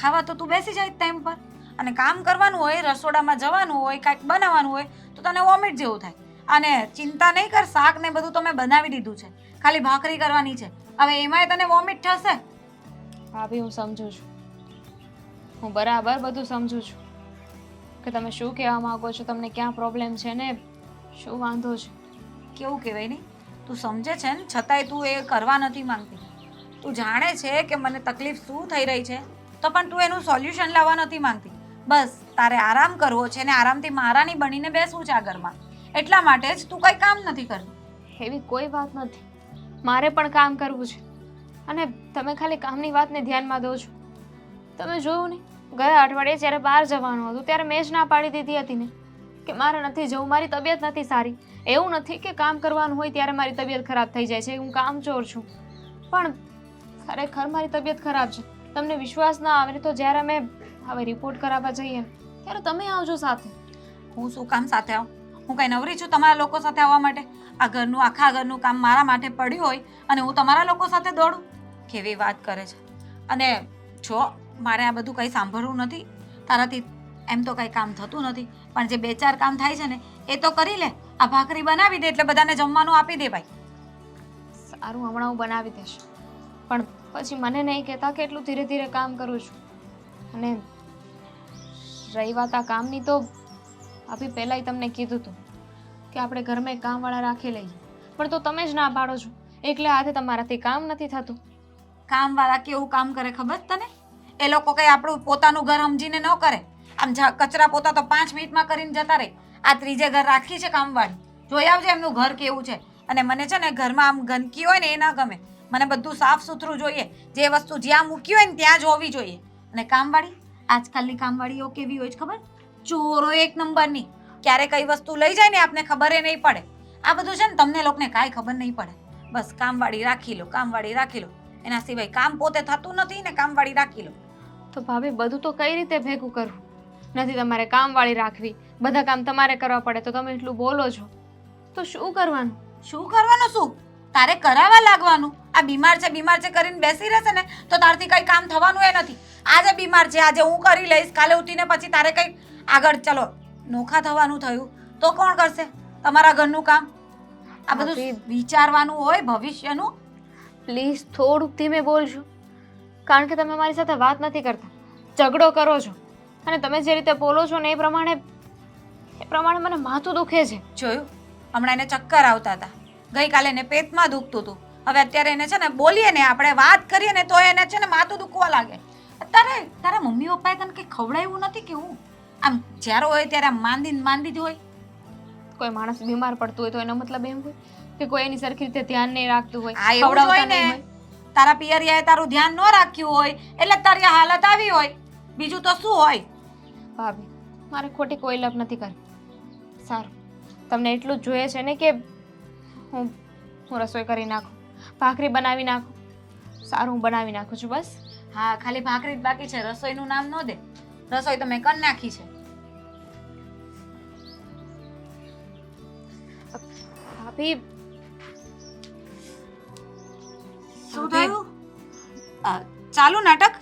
ખાવા તો તું બેસી જાય ટાઈમ પર, અને કામ કરવાનું હોય, રસોડામાં જવાનું હોય, કાંઈક બનાવવાનું હોય તો તને વોમિટ જેવું થાય. અને ચિંતા નહીં કર, શાક ને બધું તો મેં બનાવી દીધું છે, ખાલી ભાખરી કરવાની છે. હવે એમાંય તને વોમિટ થશે. ભાભી હું સમજુ છું, હું બરાબર બધું સમજુ છું કે તમે શું કહેવા માંગો છો, તમને ક્યાં પ્રોબ્લેમ છે ને શું વાંધો છે. કેવું કહેવાય નહીં, તું સમજે છે ને છતાંય તું એ કરવા નથી માંગતી. તું જાણે છે કે મને તકલીફ શું થઈ રહી છે તો પણ તું એનું સોલ્યુશન લાવવા નથી માંગતી. બસ તારે આરામ કરવો છે ને આરામથી મહારાણી બનીને બેસવું છે આ ઘરમાં, એટલા માટે જ તું કંઈ કામ નથી કરતી. એવી કોઈ વાત નથી, મારે પણ કામ કરવું છે અને તમે ખાલી કામની વાતને ધ્યાનમાં દો છો. તમે જોયું ને ગયા અઠવાડિયે જ્યારે બહાર જવાનું હતું ત્યારે મેં જ ના પાડી દીધી હતી ને કે મારે નથી જવું, મારી તબિયત નથી સારી. એવું નથી કે કામ કરવાનું હોય ત્યારે મારી તબિયત ખરાબ થઈ જાય છે, હું કામચોર છું, પણ ખરેખર મારી તબિયત ખરાબ છે. તમને વિશ્વાસ ના આવે તો જ્યારે અમે હવે રિપોર્ટ કરાવવા જઈએ ત્યારે તમે આવજો સાથે. હું શું કામ સાથે આવું? હું કંઈ નવરી છું તમારા લોકો સાથે આવવા માટે? આ ઘરનું આખા ઘરનું કામ મારા માટે પડ્યું હોય અને હું તમારા લોકો સાથે દોડું? કેવી વાત કરે છે. અને જો મારે આ બધું કંઈ સાંભળવું નથી તારાથી, એમ તો કંઈ કામ થતું નથી, પણ જે 2-4 કામ થાય છે ને એ તો કરી લે. આ ભાખરી બનાવી દે એટલે બધાને જમવાનું આપી દે ભાઈ. સારું, હમણાં હું બનાવી દઈશ, પણ પછી મને નહીં કહેતા કે એટલું ધીરે ધીરે કામ કરું છું. અને રહી વાત આ કામની, તો આપી પહેલાંય તમને કીધું હતું કે આપણે ઘરમાં એક કામવાળા રાખી લઈએ, પણ તો તમે જ ના પાડો છો. એટલે હાથે તમારાથી કામ નથી થતું. કામવાળા કેવું કામ કરે ખબર તને? એ લોકો કંઈ આપણું પોતાનું ઘર સમજીને ન કરે. આમ કચરા પોતા તો 5 મિનિટમાં કરીને જતા રહે. આ ત્રીજે ઘર રાખી છે કામવાળી, જોઈ આવજે એમનું ઘર કેવું છે. અને મને છે ને ઘરમાં આમ ગંદકી હોય ને એ ના ગમે, મને બધું સાફ સુથરું જોઈએ. જે વસ્તુ જ્યાં મૂકી હોય ને ત્યાં જ હોવી જોઈએ. અને કામવાળી, આજકાલની કામવાળીઓ કેવી હોય છે ખબર? ચોરો 1 નંબરની. ક્યારે કઈ વસ્તુ લઈ જાય ને આપને ખબર નહીં પડે. આ બધું છે ને તમને લોકોને કાંઈ ખબર નહીં પડે. બસ કામવાળી રાખી લો, કામવાળી રાખી લો, એના સિવાય કામ પોતે થતું નથી ને કામવાળી રાખી લો. તો ભાભી બધું તો કઈ રીતે ભેગું કરવું? નથી તમારે કામવાળી રાખવી, બધા કામ તમારે કરવા પડે તો તમે એટલું બોલો છો તો શું કરવાનું? શું કરવાનું? શું તારે કરાવવા લાગવાનું? આ બીમાર છે કરીને બેસી રહેશે ને તો તારથી કંઈ કામ થવાનું એ નથી. આજે બીમાર છે, આજે હું કરી લઈશ, કાલે ઉઠીને પછી તારે કંઈ આગળ ચલો નોખા થવાનું થયું તો કોણ કરશે તમારા ઘરનું કામ? આ બધું વિચારવાનું હોય ભવિષ્યનું. પ્લીઝ થોડુંક ધીમે બોલજો, કારણ કે તમે મારી સાથે વાત નથી કરતા, ઝઘડો કરો છો. અને તમે જે રીતે બોલો છો ને એ પ્રમાણે મને માથું દુખે છે. જોયું, હમણાં એને ચક્કર આવતા હતા, ગઈકાલે એને પેટમાં દુખતું હતું, હવે અત્યારે એને છે ને બોલીએ ને આપણે વાત કરીએ ને તો એને છે ને માથું દુખવા લાગે. અત્યારે તારા મમ્મી પપ્પાએ તને કંઈ ખવડાવ્યું નથી કે હું? આમ જ્યારે હોય ત્યારે આમ માંદી જ હોય. કોઈ માણસ બીમાર પડતું હોય તો એનો મતલબ એમ હોય કે કોઈ એની સરખી રીતે ધ્યાન નહીં રાખતું હોય, આ એવું જ હોય ખવડાવતા ને. નહીં હોય. તારા પિયરિયાએ તારું ધ્યાન ન રાખ્યું હોય એટલે તારી આ હાલત આવી હોય, બીજું તો શું હોય? ભાભી મારે ખોટી કોઈ લપ નથી કરી. સારું, તમને એટલું જ જોઈએ છે ને કે હું રસોઈ કરી નાખું, ભાખરી બનાવી નાખું. સારું, હું બનાવી નાખું છું બસ. હા, ખાલી ભાખરી જ બાકી છે, રસોઈનું નામ ન દે. રસોઈ તો મેં કરી નાખી છે. ભાભી શું થયું? ચાલુ નાટક?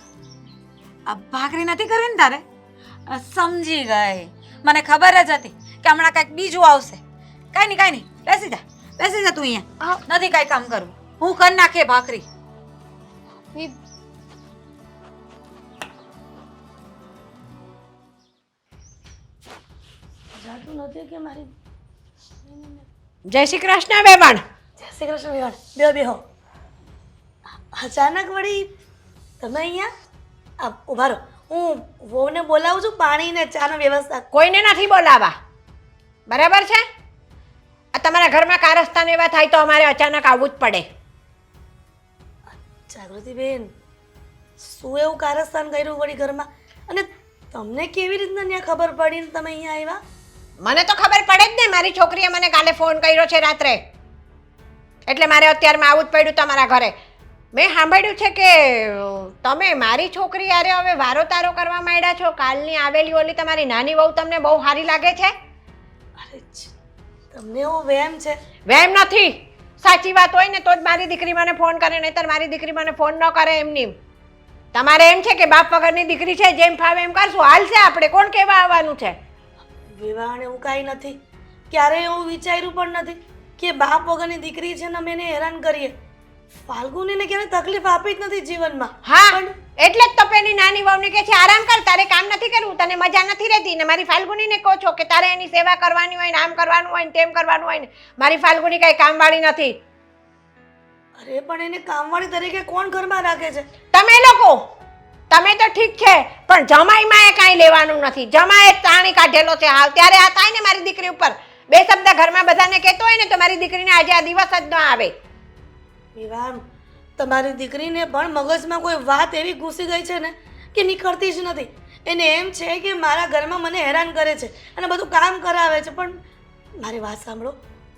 ભાખરી નથી કરવી ને તારે? સમજી ગઈ, મને ખબર જ હતી કે હમણાં કંઈક બીજું આવશે. કાંઈ નહીં, બેસી જા તું અહીંયા. નથી કાંઈ કામ કરવું, હું કરી નાખે ભાખરી. ભાભી જાતું નથી કે મારી. જય શ્રી કૃષ્ણ બેબણ. જય શ્રી કૃષ્ણ વિવાન. બેહો. અચાનક વળી તમે અહીંયા ઉભા રહો, હું વહુને બોલાવું છું, પાણી ને ચાનો વ્યવસ્થા. કોઈને નથી બોલાવા, બરાબર છે? આ તમારા ઘરમાં કારસ્તાન એવા થાય તો અમારે અચાનક આવવું જ પડે. જાગૃતિબેન, શું એવું કારસ્તાન કર્યું વળી ઘરમાં? અને તમને કેવી રીતના ત્યાં ખબર પડી ને તમે અહીંયા આવ્યા? મને તો ખબર પડે જ ને, મારી છોકરીએ મને કાલે ફોન કર્યો છે રાત્રે, એટલે મારે અત્યારમાં આવવું જ પડ્યું તમારા ઘરે. મેં સાંભળ્યું છે કે તમે મારી છોકરી યારે હવે વારો તારો કરવા માંડ્યા છો. કાલની આવેલી ઓલી તમારી નાની વહુ તમને બહુ સારી લાગે છે? અરે તમને એવો વહેમ છે? વેમ નથી, સાચી વાત હોય ને તો જ મારી દીકરી મને ફોન કરે, નહીંતર મારી દીકરી મને ફોન ન કરે એમની. તમારે એમ છે કે બાપ વગરની દીકરી છે, જેમ ફાવે એમ કરશું, હાલશે, આપણે કોણ કહેવા આવવાનું છે? વિવાહ એવું કાંઈ નથી. ક્યારેય એવું વિચાર્યું પણ નથી કે બાપ વગરની દીકરી છે ને અમે એને હેરાન કરીએ. ફાલ્ગુનીને ક્યારે તકલીફ આપી જ નથી જીવનમાં. હા, એટલે જ તો પેલી નાની વહુને કહે છે આરામ કર, તારે કામ નથી કરવું, તને મજા નથી રહેતી. ને મારી ફાલ્ગુનીને કહો છો કે તારે એની સેવા કરવાની હોય ને આમ કરવાનું હોય ને તેમ કરવાનું હોય ને. મારી ફાલ્ગુની કાંઈ કામવાળી નથી. અરે પણ એને કામવાળી તરીકે કોણ ઘરમાં રાખે છે? તમે લોકો, તમે તો ઠીક છે, પણ જમાઈમાં એ કાંઈ લેવાનું નથી. જમાએ તાણી કાઢેલો છે હાવ. ત્યારે આ થાય ને મારી દીકરી ઉપર બે શબ્દ ઘરમાં બધાને કહેતો હોય ને તો મારી દીકરીને આજે આ દિવસ જ ન આવે. વિવાહ, તમારી દીકરીને પણ મગજમાં કોઈ વાત એવી ઘૂસી ગઈ છે ને કે નીકળતી જ નથી. એને એમ છે કે મારા ઘરમાં મને હેરાન કરે છે અને બધું કામ કરાવે છે. પણ મારી વાત સાંભળો,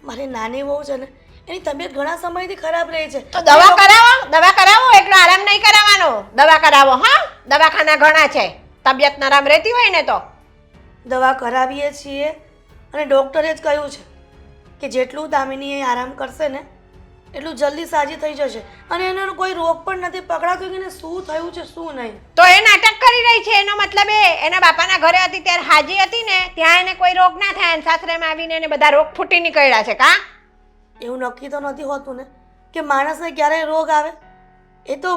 મારી નાની વહુ છે ને એની તબિયત ઘણા સમયથી ખરાબ રહી છે. તો દવા કરાવો, દવા કરાવો, એટલો આરામ નહીં કરાવવાનો. દવા કરાવો. હા, દવાખાના ઘણા છે. તબિયત નરમ રહેતી હોય ને તો દવા કરાવીએ છીએ અને ડૉક્ટરે જ કહ્યું છે કે જેટલું દામિની એ આરામ કરશે ને એટલું જલ્દી સાજી થઈ જશે. અને એનો કોઈ રોગ પણ નથી પકડાતો કે એને શું થયું છે શું નહીં. તો એ નાટક કરી રહી છે. એનો મતલબ એના બાપાના ઘરે હતી ત્યારે હાજી હતી ને ત્યાં એને કોઈ રોગ ના થાય, અને સાસરેમાં આવીને એને બધા રોગ ફૂટી નીકળ્યા છે. કા એવું નક્કી તો નથી હોતું ને કે માણસને ક્યારેય રોગ આવે. એ તો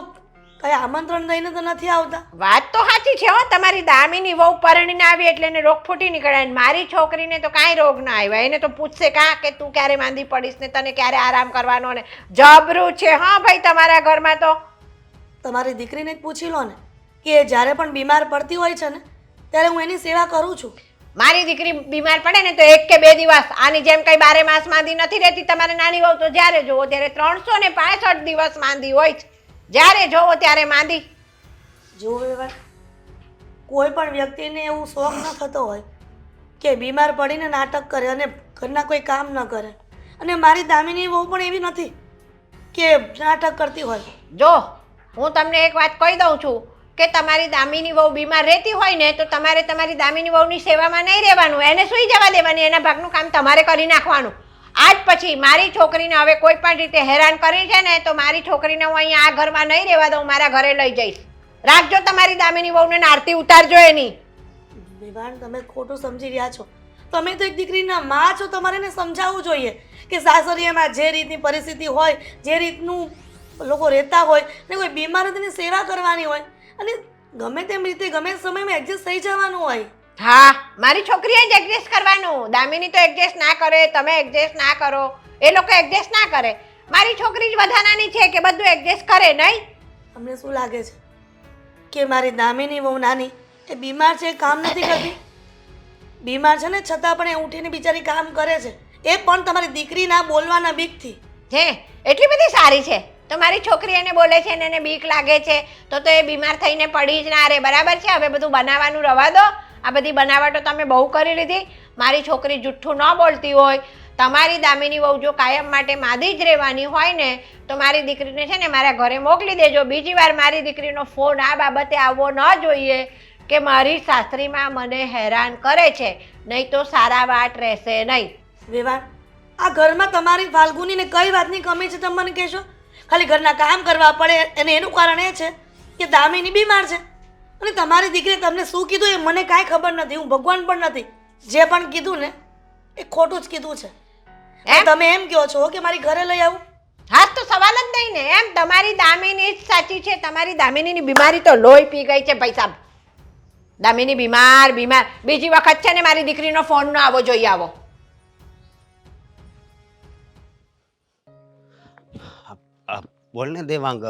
કઈ આમંત્રણ દઈને તો નથી આવતા. વાત તો સાચી છે હો. તમારી દામિની વહુ પરણીને આવી એટલે એને રોગ ફૂટી નીકળ્યા. અને મારી છોકરીને તો કાંઈ રોગ ના આવ્યા. એને તો પૂછશે કાં કે તું ક્યારે માંદી પડીશ ને તને ક્યારે આરામ કરવાનો ને જબરું છે. હા ભાઈ, તમારા ઘરમાં તો તમારી દીકરીને જ પૂછી લો ને કે જ્યારે પણ બીમાર પડતી હોય છે ને ત્યારે હું એની સેવા કરું છું. મારી દીકરી બીમાર પડે ને તો 1 કે 2 દિવસ, આની જેમ કઈ 12 માસ માંદી નથી રહેતી. તમારે નાની વહુ તો જ્યારે જોવો ત્યારે 365 દિવસ માંદી હોય છે. જ્યારે જોવો ત્યારે માંદી. જો વ્યવહાર, કોઈ પણ વ્યક્તિને એવું શોખ ન થતો હોય કે બીમાર પડીને નાટક કરે અને ઘરના કોઈ કામ ન કરે. અને મારી દામિની વહુ પણ એવી નથી કે નાટક કરતી હોય. જો હું તમને એક વાત કહી દઉં છું કે તમારી દામિની વહુ બીમાર રહેતી હોય ને તો તમારે તમારી દામિની વહુની સેવામાં નહીં રહેવાનું. એને સૂઈ જવા દેવાની. એના ભાગનું કામ તમારે કરી નાખવાનું. આજ પછી મારી છોકરીને હવે કોઈ પણ રીતે હેરાન કરી છે ને તો મારી છોકરીને હું અહીંયા આ ઘરમાં નહીં રહેવા દઉં, મારા ઘરે લઈ જઈશ. રાખજો તમારી દામિની વહુને ને આરતી ઉતારજો એની. વિવાન, તમે ખોટું સમજી રહ્યા છો. તમે તો એક દીકરીના માં છો. તમારે એને સમજાવવું જોઈએ કે સાસરીયામાં જે રીતની પરિસ્થિતિ હોય, જે રીતનું લોકો રહેતા હોય ને કોઈ બીમાર હોય તેની સેવા કરવાની હોય અને ગમે તેમ રીતે ગમે સમયમાં એડજસ્ટ થઈ જવાનું હોય. હા, મારી છોકરીએ જ એડજસ્ટ કરવાનું. દામિની તો એડજસ્ટ ના કરે, તમે એડજસ્ટ ના કરો, એ લોકો એડજસ્ટ ના કરે. મારી છોકરી જ વધારાની છે કે બધું એડજસ્ટ કરે નહીં. તમને શું લાગે છે કે મારી દામિની વહુ નાની એ બીમાર છે, કામ નથી કરતી? બીમાર છે ને છતાં પણ એ ઉઠીને બિચારી કામ કરે છે. એ પણ તમારી દીકરીના બોલવાના બીકથી. હે, એટલી બધી સારી છે તો મારી છોકરી એને બોલે છે ને એને બીક લાગે છે તો એ બીમાર થઈને પડી જ ના રે. બરાબર છે. હવે બધું બનાવવાનું રવા દો. આ બધી બનાવટો તમે બહુ કરી લીધી. મારી છોકરી જુઠ્ઠું ન બોલતી હોય. તમારી દામિની વહુ જો કાયમ માટે માદી જ રહેવાની હોય ને તો મારી દીકરીને છે ને મારા ઘરે મોકલી દેજો. બીજી વાર મારી દીકરીનો ફોન આ બાબતે આવવો ન જોઈએ કે મારી સાસરીમાં મને હેરાન કરે છે, નહીં તો સારા વાટ રહેશે નહીં. વિવાન, આ ઘરમાં તમારી ફાલ્ગુનીને કઈ વાતની કમી છે તમે મને કહેશો? ખાલી ઘરના કામ કરવા પડે અને એનું કારણ એ છે કે દામિની બીમાર છે. અને તમારી દીકરીએ તમને શું કીધું એ મને કાંઈ ખબર નથી. હું ભગવાન પણ નથી. જે પણ કીધું ને એ ખોટું જ કીધું છે. તમે એમ કહો છો કે મારી ઘરે લઈ આવું? હા, તો સવાલ જ નહીં ને. એમ તમારી દામિની જ સાચી છે. તમારી દામિનીની બીમારી તો લોહી પી ગઈ છે ભાઈ સાહેબ. દામિની બીમાર બીમાર બીજી વખત છે ને મારી દીકરીનો ફોન ન આવવો જોઈએ. આવો બોલ ને દેવાંગ,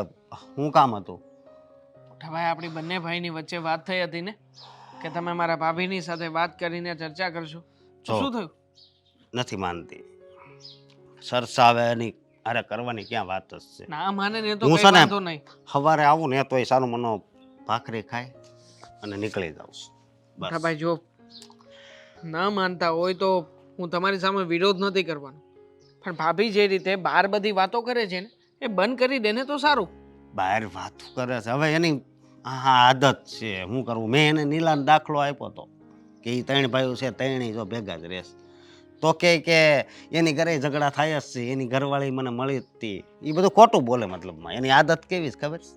શું કામ હતું? ભાઈ, આપણી બંને ભાઈની વચ્ચે વાત થઈ હતી ને કે તમે મારા ભાભીની સાથે વાત કરીને ચર્ચા કરશો. શું થયું? નથી માનતી. સરસાવે એની અરે કરવાની ક્યાં વાત જ છે. ના માને ને તો હું કઈ છે ને વાંધો નહીં. સવારે આવું ને તોય સારું મનો ભાખરી ખાય અને નીકળી જાઉં છું. બસ. ભાઈ, જો ના માનતા હોય તો હું તમારી સામે વિરોધ નથી કરવાનો, પણ ભાભી જે રીતે બહાર બધી વાતો કરે છે ને એ બંધ કરી દે ને તો સારું. બહાર વાત કરે છે હવે એની હા આદત છે. શું કરવું? મેં એને નીલાનો દાખલો આપ્યો હતો કે એ 3 ભાઈઓ છે, 3 જો ભેગા જ રહેશે. તો કે એની ઘરે ઝઘડા થાય જ છે, એની ઘરવાળી મને મળી હતી. એ બધું ખોટું બોલે. મતલબમાં એની આદત કેવી છે ખબર છે?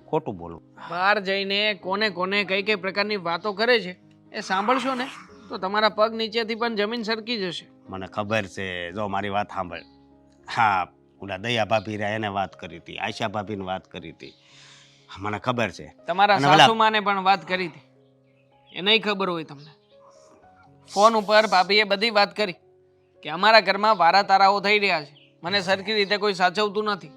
ખોટું બોલું? બહાર જઈને કોને કોને કઈ કઈ પ્રકારની વાતો કરે છે એ સાંભળશો ને તો તમારા પગ નીચેથી પણ જમીન સરકી જશે. મને ખબર છે, જો મારી વાત સાંભળ. હા, ઓલા દયા ભાભી રહ્યા એને વાત કરી હતી, આશા ભાભીને વાત કરી હતી, મને ખબર છે. તમારા અને પેલા- સાસુમાને પણ વાત કરી હતી, એ નહીં ખબર હોય તમને. ફોન ઉપર ભાભીએ બધી વાત કરી કે અમારા ઘરમાં વારા તારાઓ થઈ રહ્યા છે, મને સરખી રીતે કોઈ સાચવતું નથી.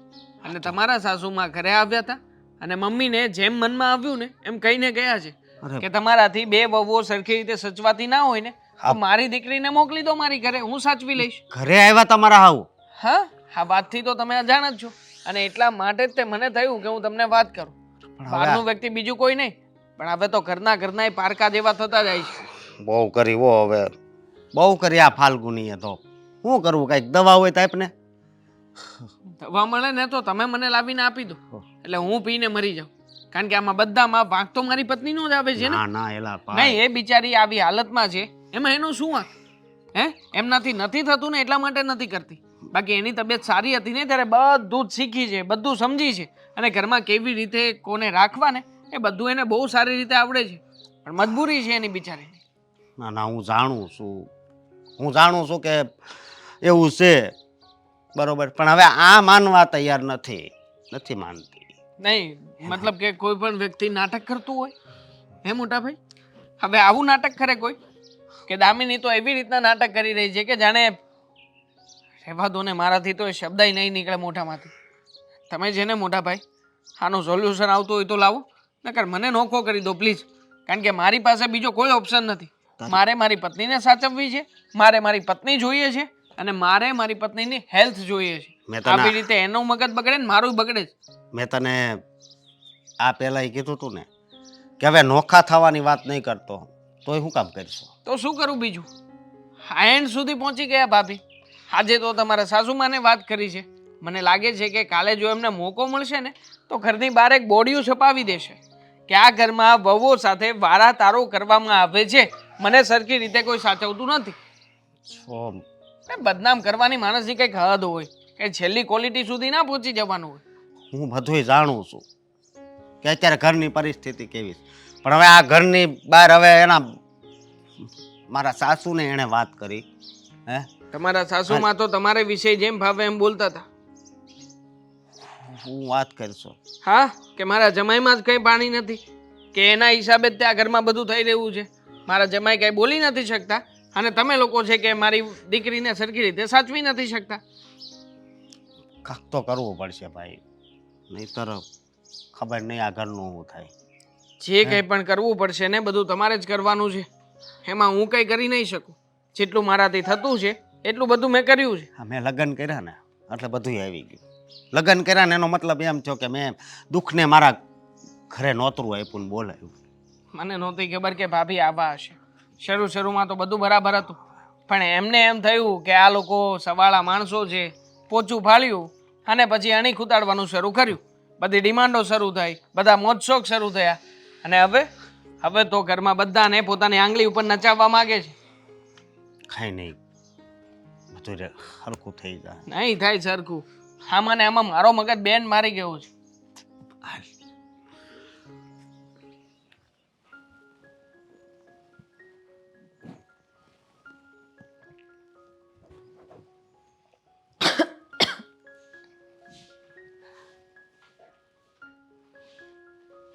અને તમારા સાસુમાં ઘરે આવ્યા હતા અને મમ્મીને જેમ મનમાં આવ્યું ને એમ કહીને ગયા છે અરે. કે તમારાથી બે વહુઓ સરખી રીતે સચવાતી ના હોય ને તો મારી દીકરીને મોકલી દો મારી ઘરે, હું સાચવી લઈશ. ઘરે આવ્યા તમારા હાવ? હા, આ વાતથી તો તમે અજાણ જ છો અને એટલા માટે જ તે મને થયું કે હું તમને વાત કરું. બહારનું વ્યક્તિ બીજું કોઈ નહીં, પણ હવે તો ઘરના એ પારકા જેવા થતા જાય છે. બહુ કરી હો, હવે બહુ કરી આ ફાલ્ગુનીએ તો. શું કરવું, કઈક દવા હોય તો આપને. દવા મળે ને તો તમે મને લાવીને આપી દો, એટલે હું પીને મરી જાઉં. કારણ કે આમાં બધામાં ભાગ તો મારી પત્નીનો જ આવે છે ને. ના ના એલા નહીં, એ બિચારી આવી હાલતમાં છે એમાં એનો શું વાંક? હે, એમનાથી નથી થતું ને એટલા માટે નથી કરતી. બાકી એની તબિયત સારી હતી ને ત્યારે બધું જ શીખી છે, બધું સમજી છે અને ઘરમાં કેવી રીતે કોને રાખવા ને એ બધું એને બહુ સારી રીતે આવડે છે. પણ મજબૂરી છે એની બિચારીની. ના ના, હું જાણું છું કે એવું છે, બરોબર, પણ હવે આ માનવા તૈયાર નથી માનતી. નહીં, મતલબ કે કોઈ પણ વ્યક્તિ નાટક કરતું હોય હે મોટા ભાઈ? હવે આવું નાટક કરે કોઈ? કે દામિની તો એવી રીતના નાટક કરી રહી છે કે જાણે રહેવા દો ને, મારાથી તો એ શબ્દ નહીં નીકળે મોઢામાંથી. તમે છે ને મોટા ભાઈ, આનું સોલ્યુશન આવતું હોય તો લાવો, નકર મને નોખો કરી દો પ્લીઝ. કારણ કે મારી પાસે બીજો કોઈ ઓપ્શન નથી. મારે મારી પત્નીને સાચવવી છે, મારે મારી પત્ની જોઈએ છે અને મારે મારી પત્નીની હેલ્થ જોઈએ છે. આવી રીતે એનું મગજ બગડે ને મારું બગડે જ. મેં તને આ પહેલાં કીધું તું ને કે હવે નોખા થવાની વાત નહીં કરતો, તોય શું કામ કરશો? તો શું કરું બીજું? એન્ડ સુધી પહોંચી ગયા ભાભી. આજે તો તમારા સાસુમાને વાત કરી છે. મને લાગે છે કે કાલે જો એમને મોકો મળશે ને તો ઘરની બહાર એક બોડિયું છપાવી દેશે કે આ ઘરમાં વહુઓ સાથે વારા તારો કરવામાં આવે છે, મને સરખી રીતે કોઈ સાચવતું નથી. બદનામ કરવાની માણસની કંઈક હદ હોય કે છેલ્લી ક્વોલિટી સુધી ના પહોંચી જવાનું હોય. હું બધુંય જાણું છું કે અત્યારે ઘરની પરિસ્થિતિ કેવી છે, પણ હવે આ ઘરની બહાર હવે મારા સાસુને એણે વાત કરી. હે, તમારા સાસુમાં તો તમારે વિશે જેમ ભાવે એમ બોલતા હતા. હું વાત કરશો? હા, કે મારા જમાઈમાં જ કંઈ પાણી નથી, કે એના હિસાબે જ ત્યાં ઘરમાં બધું થઈ રહ્યું છે. મારા જમાઈ કંઈ બોલી નથી શકતા અને તમે લોકો છે કે મારી દીકરીને સરખી રીતે સાચવી નથી શકતા. કાંક તો કરવું પડશે ભાઈ, નહીંતર ખબર નહીં આ ઘરનું શું થાય. જે કંઈ પણ કરવું પડશે ને બધું તમારે જ કરવાનું છે, એમાં હું કંઈ કરી નહીં શકું. જેટલું મારાથી થતું છે એટલું બધું મેં કર્યું છે. હા, મેં લગ્ન કર્યા ને એટલે બધું આવી ગયું. લગ્ન કર્યા ને એનો મતલબ એમ થયો કે મેં દુઃખને મારા ઘરે નોતરું આપ્યું ને બોલાવ્યું. મને નહોતી ખબર કે ભાભી આવા હશે. શરૂમાં તો બધું બરાબર હતું, પણ એમને એમ થયું કે આ લોકો સવાળા માણસો છે, પોચું ફાળ્યું અને પછી અણી ખૂતાડવાનું શરૂ કર્યું. બધી ડિમાન્ડો શરૂ થઈ, બધા મોજ શોખ શરૂ થયા અને હવે તો ઘરમાં બધાને પોતાની આંગળી ઉપર નચાવવા માંગે છે. કાંઈ નહીં, બધું સરખું થઈ જાય. નહીં થાય સરખું. આમાં ને આમાં મારો મગજ બેન મારી ગયો છે.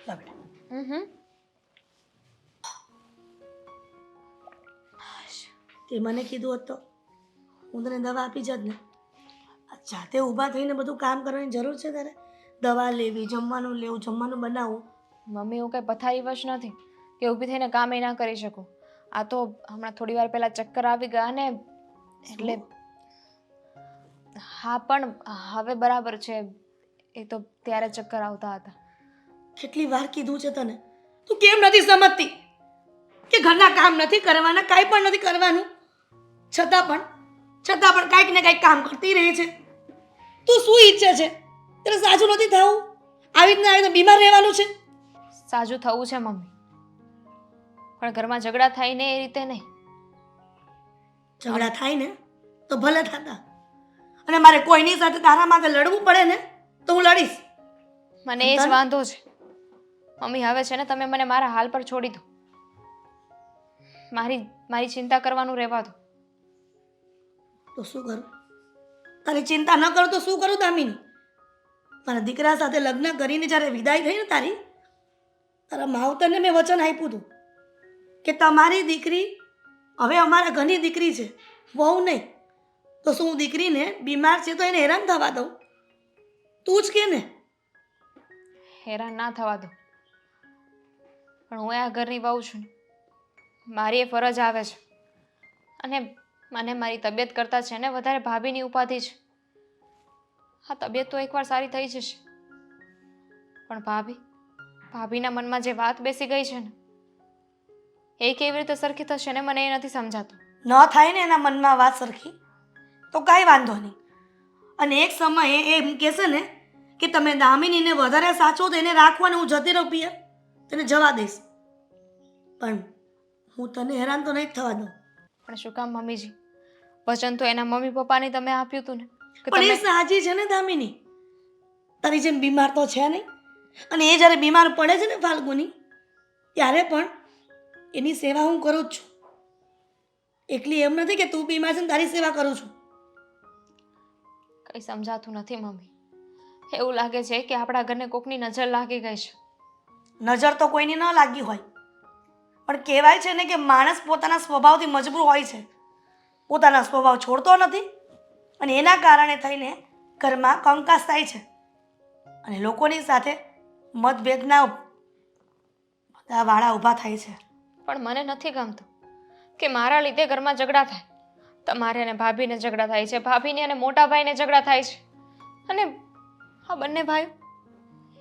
લા બેટા. તે મને કીધું હોત તો હું તને દવા આપી જ ને. આ જાતે ઊભા થઈને બધું કામ કરવાની જરૂર છે તારે? દવા લેવી, જમવાનું લેવું, જમવાનું બનાવવું. મમ્મી હું કંઈ પથારીવશ નથી કે ઊભી થઈને કામ એ ના કરી શકું. આ તો હમણાં થોડી વાર પહેલાં ચક્કર આવી ગયા ને એટલે. હા, પણ હવે બરાબર છે. એ તો ત્યારે ચક્કર આવતા હતા. કેટલી વાર કીધું છે તને, તું કેમ નથી સમજતી કે ઘરના કામ નથી કરવાના, કાંઈ પણ નથી કરવાનું, છતાં પણ કાંઈક ને કાંઈક કામ કરતી રહે છે. તું શું ઈચ્છે છે? તારે સાચું નથી થવું? આવી રીતના બીમાર રહેવાનું છે? સાજું થવું છે મમ્મી, પણ ઘરમાં ઝઘડા થાય ને એ રીતે નહીં. ઝઘડા થાય ને તો ભલે થતા, અને મારે કોઈની સાથે તારા માટે લડવું પડે ને તો હું લડીશ. મને એ જ વાંધો છે. મમ્મી હવે છે ને તમે મને મારા હાલ પર છોડી દો. મારી ચિંતા કરવાનું રહેવા દો. તો શું કરું? તારી ચિંતા ન કરું તો શું કરું દામિની? મારા દીકરા સાથે લગ્ન કરીને જ્યારે વિદાય થઈ ને તારા માવતરને મેં વચન આપ્યું હતું કે તમારી દીકરી હવે અમારા ઘરની દીકરી છે, વહુ નહીં. તો શું હું દીકરીને બીમાર છે તો એને હેરાન થવા દઉં? તું જ કે ને. હેરાન ના થવા દો, પણ હું આ ઘરની વહુ છું ને, મારી એ ફરજ આવે છે. અને મને મારી તબિયત કરતાં છે ને વધારે ભાભીની ઉપાધિ છે. હા, તબિયત તો એકવાર સારી થઈ જશે, પણ ભાભીના મનમાં જે વાત બેસી ગઈ છે ને એ કેવી રીતે સરખી થશે ને મને એ નથી સમજાતું. ન થાય ને એના મનમાં વાત સરખી તો કાંઈ વાંધો નહીં. અને એક સમયે એ એમ કહેશે ને કે તમે દામિનીને વધારે સાચો તો એને રાખવાને હું જતી રહું પિયર, તેને જવા દઈશ, પણ હું તને હેરાન તો નહીં જ થવા દઉં. પણ શું કામ મમ્મીજી? વચન તો એના મમ્મી પપ્પાને તમે આપ્યું હતું ને કે પણ એ તમે સાચી છે ને દામિની, તારી જેમ બીમાર તો છે નહીં. અને એ જ્યારે બીમાર પડે છે ને ફાલ્ગુની, ત્યારે પણ એની સેવા હું કરું જ છું. એકલી એમ નથી કે તું બીમાર છે ને તારી સેવા કરું છું. કંઈ સમજાતું નથી મમ્મી. એવું લાગે છે કે આપણા ઘરને કોકની નજર લાગી ગઈ છે. નજર તો કોઈની ન લાગી હોય, પણ કહેવાય છે ને કે માણસ પોતાના સ્વભાવથી મજબૂર હોય છે, પોતાના સ્વભાવ છોડતો નથી, અને એના કારણે થઈને ઘરમાં કંકાસ થાય છે અને લોકોની સાથે મતભેદના બધા વાળા ઊભા થાય છે. પણ મને નથી ગમતું કે મારા લીધે ઘરમાં ઝઘડા થાય. તમારે અને ભાભીને ઝઘડા થાય છે, ભાભીને અને મોટા ભાઈને ઝઘડા થાય છે, અને આ બંને ભાઈઓ